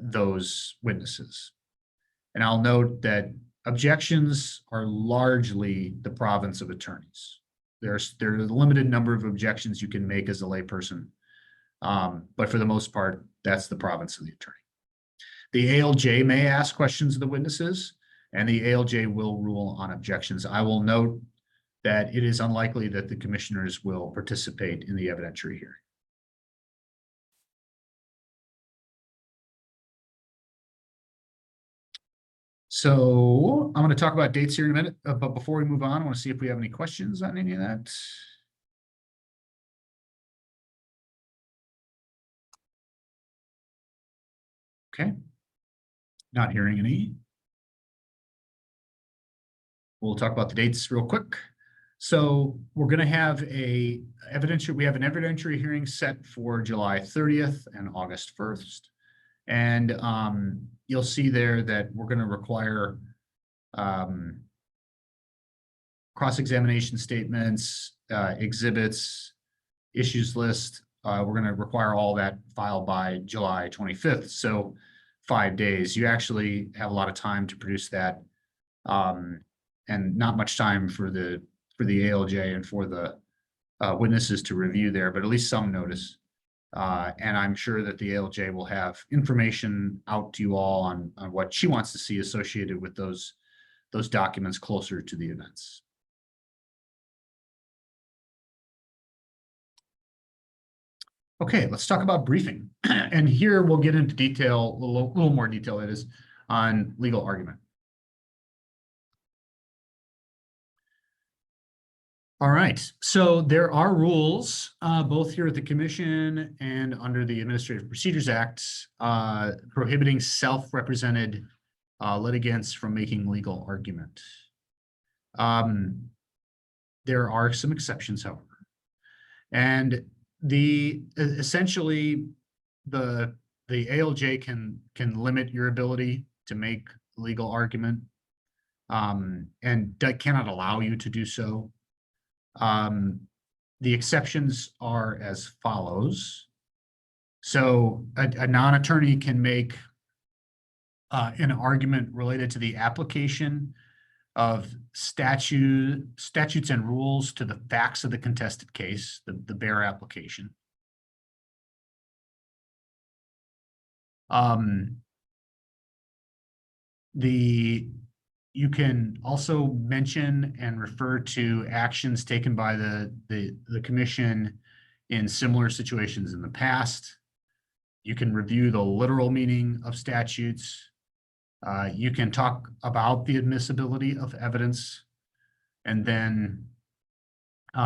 those witnesses. And I'll note that objections are largely the province of attorneys. There's a limited number of objections you can make as a layperson. But for the most part, that's the province of the attorney. The ALJ may ask questions of the witnesses, and the ALJ will rule on objections. I will note that it is unlikely that the commissioners will participate in the evidentiary hearing. So I'm going to talk about dates here in a minute, but before we move on, I want to see if we have any questions on any of that. Okay. Not hearing any. We'll talk about the dates real quick. So we're going to have we have an evidentiary hearing set for July 30th and August 1st. And you'll see there that we're going to require cross-examination statements, exhibits, issues list. We're going to require all that filed by July 25th. So 5 days. You actually have a lot of time to produce that, and not much time for the ALJ and for the witnesses to review there, but at least some notice. And I'm sure that the ALJ will have information out to you all on what she wants to see associated with those documents closer to the events. Okay, let's talk about briefing. And here we'll get into detail, a little more detail that is, on legal argument. All right, so there are rules, both here at the Commission and under the Administrative Procedures Act, prohibiting self-represented litigants from making legal argument. There are some exceptions, however. And essentially the ALJ can limit your ability to make legal argument, and cannot allow you to do so. The exceptions are as follows. So a non-attorney can make an argument related to the application of statutes and rules to the facts of the contested case, the bare application. You can also mention and refer to actions taken by the commission in similar situations in the past. You can review the literal meaning of statutes. You can talk about the admissibility of evidence, and then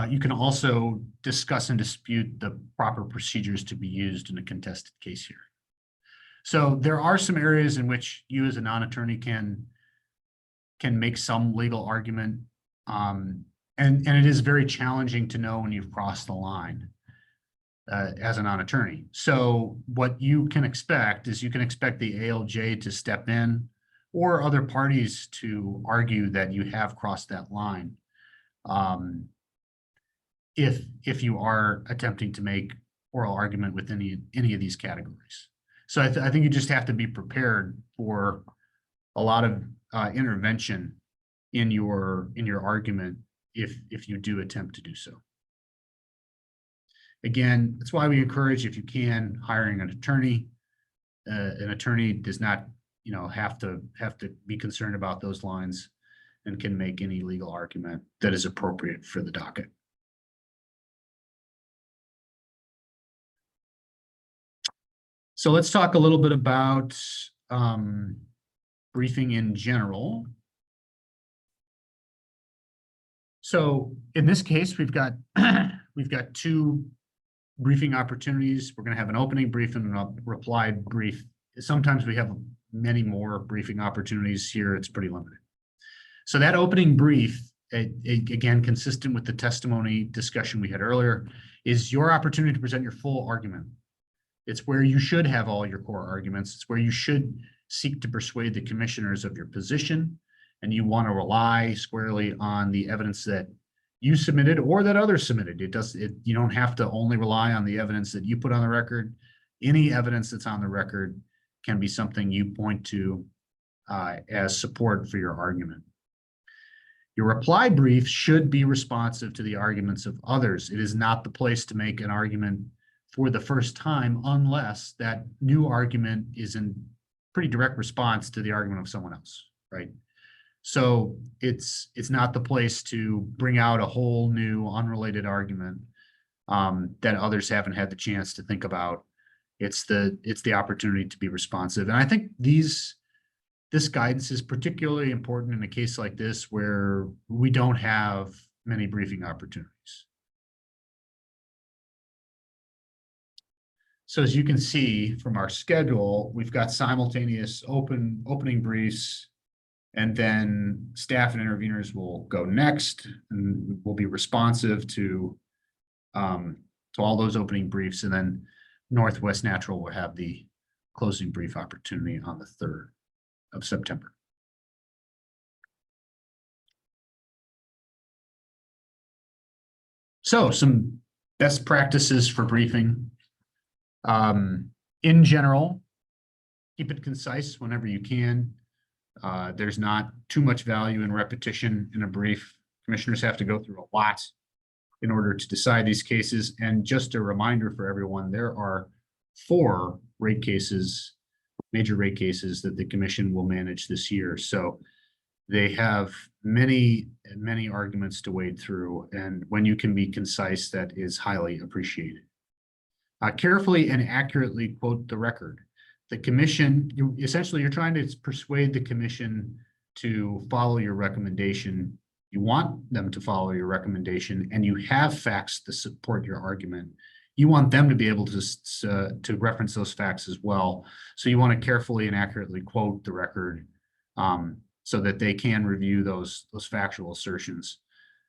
you can also discuss and dispute the proper procedures to be used in a contested case here. So there are some areas in which you as a non-attorney can make some legal argument, and it is very challenging to know when you've crossed the line as a non-attorney. So what you can expect is you can expect the ALJ to step in, or other parties to argue that you have crossed that line, if you are attempting to make oral argument with any of these categories. So I think you just have to be prepared for a lot of intervention in your argument if you do attempt to do so. Again, that's why we encourage, if you can, hiring an attorney. An attorney does not, have to be concerned about those lines, and can make any legal argument that is appropriate for the docket. So let's talk a little bit about briefing in general. So in this case, we've got two briefing opportunities. We're going to have an opening brief and a reply brief. Sometimes we have many more briefing opportunities. Here it's pretty limited. So that opening brief, again, consistent with the testimony discussion we had earlier, is your opportunity to present your full argument. It's where you should have all your core arguments. It's where you should seek to persuade the commissioners of your position, and you want to rely squarely on the evidence that you submitted or that others submitted. You don't have to only rely on the evidence that you put on the record. Any evidence that's on the record can be something you point to as support for your argument. Your reply brief should be responsive to the arguments of others. It is not the place to make an argument for the first time unless that new argument is in pretty direct response to the argument of someone else, right? So it's not the place to bring out a whole new unrelated argument that others haven't had the chance to think about. It's the opportunity to be responsive. And I think this guidance is particularly important in a case like this where we don't have many briefing opportunities. So as you can see from our schedule, we've got simultaneous opening briefs, and then staff and interveners will go next, and we'll be responsive to all those opening briefs, and then Northwest Natural will have the closing brief opportunity on the 3rd of September. So some best practices for briefing. In general, keep it concise whenever you can. There's not too much value in repetition in a brief. Commissioners have to go through a lot in order to decide these cases. And just a reminder for everyone, there are 4 rate cases, major rate cases that the commission will manage this year. So they have many arguments to wade through. And when you can be concise, that is highly appreciated. Carefully and accurately quote the record. The commission, you're trying to persuade the commission to follow your recommendation. You want them to follow your recommendation, and you have facts to support your argument. You want them to be able to reference those facts as well. So you want to carefully and accurately quote the record so that they can review those factual assertions.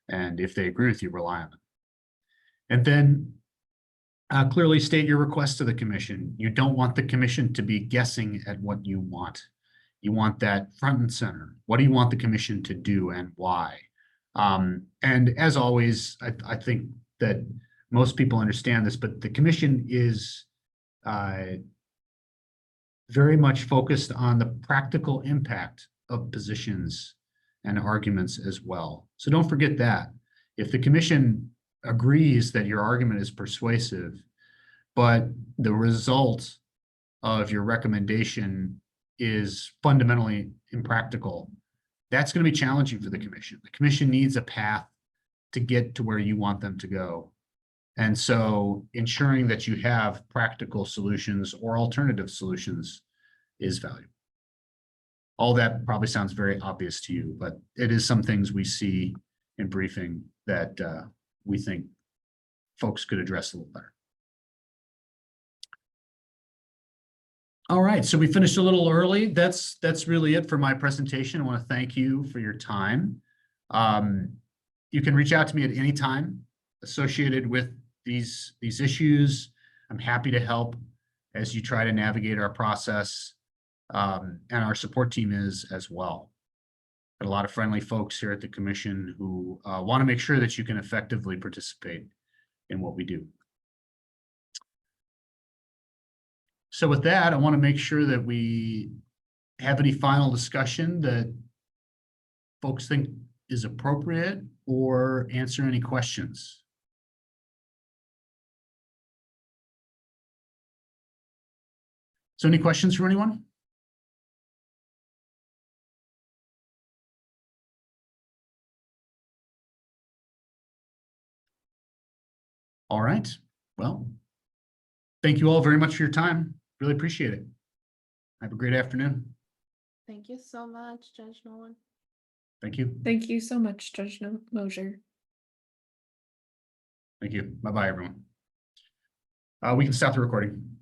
And if they agree with you, rely on them. And then clearly state your request to the commission. You don't want the commission to be guessing at what you want. You want that front and center. What do you want the commission to do and why? And as always, I think that most people understand this, but the commission is very much focused on the practical impact of positions and arguments as well. So don't forget that. If the commission agrees that your argument is persuasive, but the result of your recommendation is fundamentally impractical, that's going to be challenging for the commission. The commission needs a path to get to where you want them to go. And so ensuring that you have practical solutions or alternative solutions is valuable. All that probably sounds very obvious to you, but it is some things we see in briefing that we think folks could address a little better. All right, so we finished a little early. That's really it for my presentation. I want to thank you for your time. You can reach out to me at any time associated with these issues. I'm happy to help as you try to navigate our process, and our support team is as well. Got a lot of friendly folks here at the commission who want to make sure that you can effectively participate in what we do. So with that, I want to make sure that we have any final discussion that folks think is appropriate or answer any questions. So any questions from anyone? All right, well, thank you all very much for your time. Really appreciate it. Have a great afternoon. Thank you so much, Judge Nolan. Thank you. Thank you so much, Judge Mosier. Thank you. Bye-bye, everyone. We can stop the recording.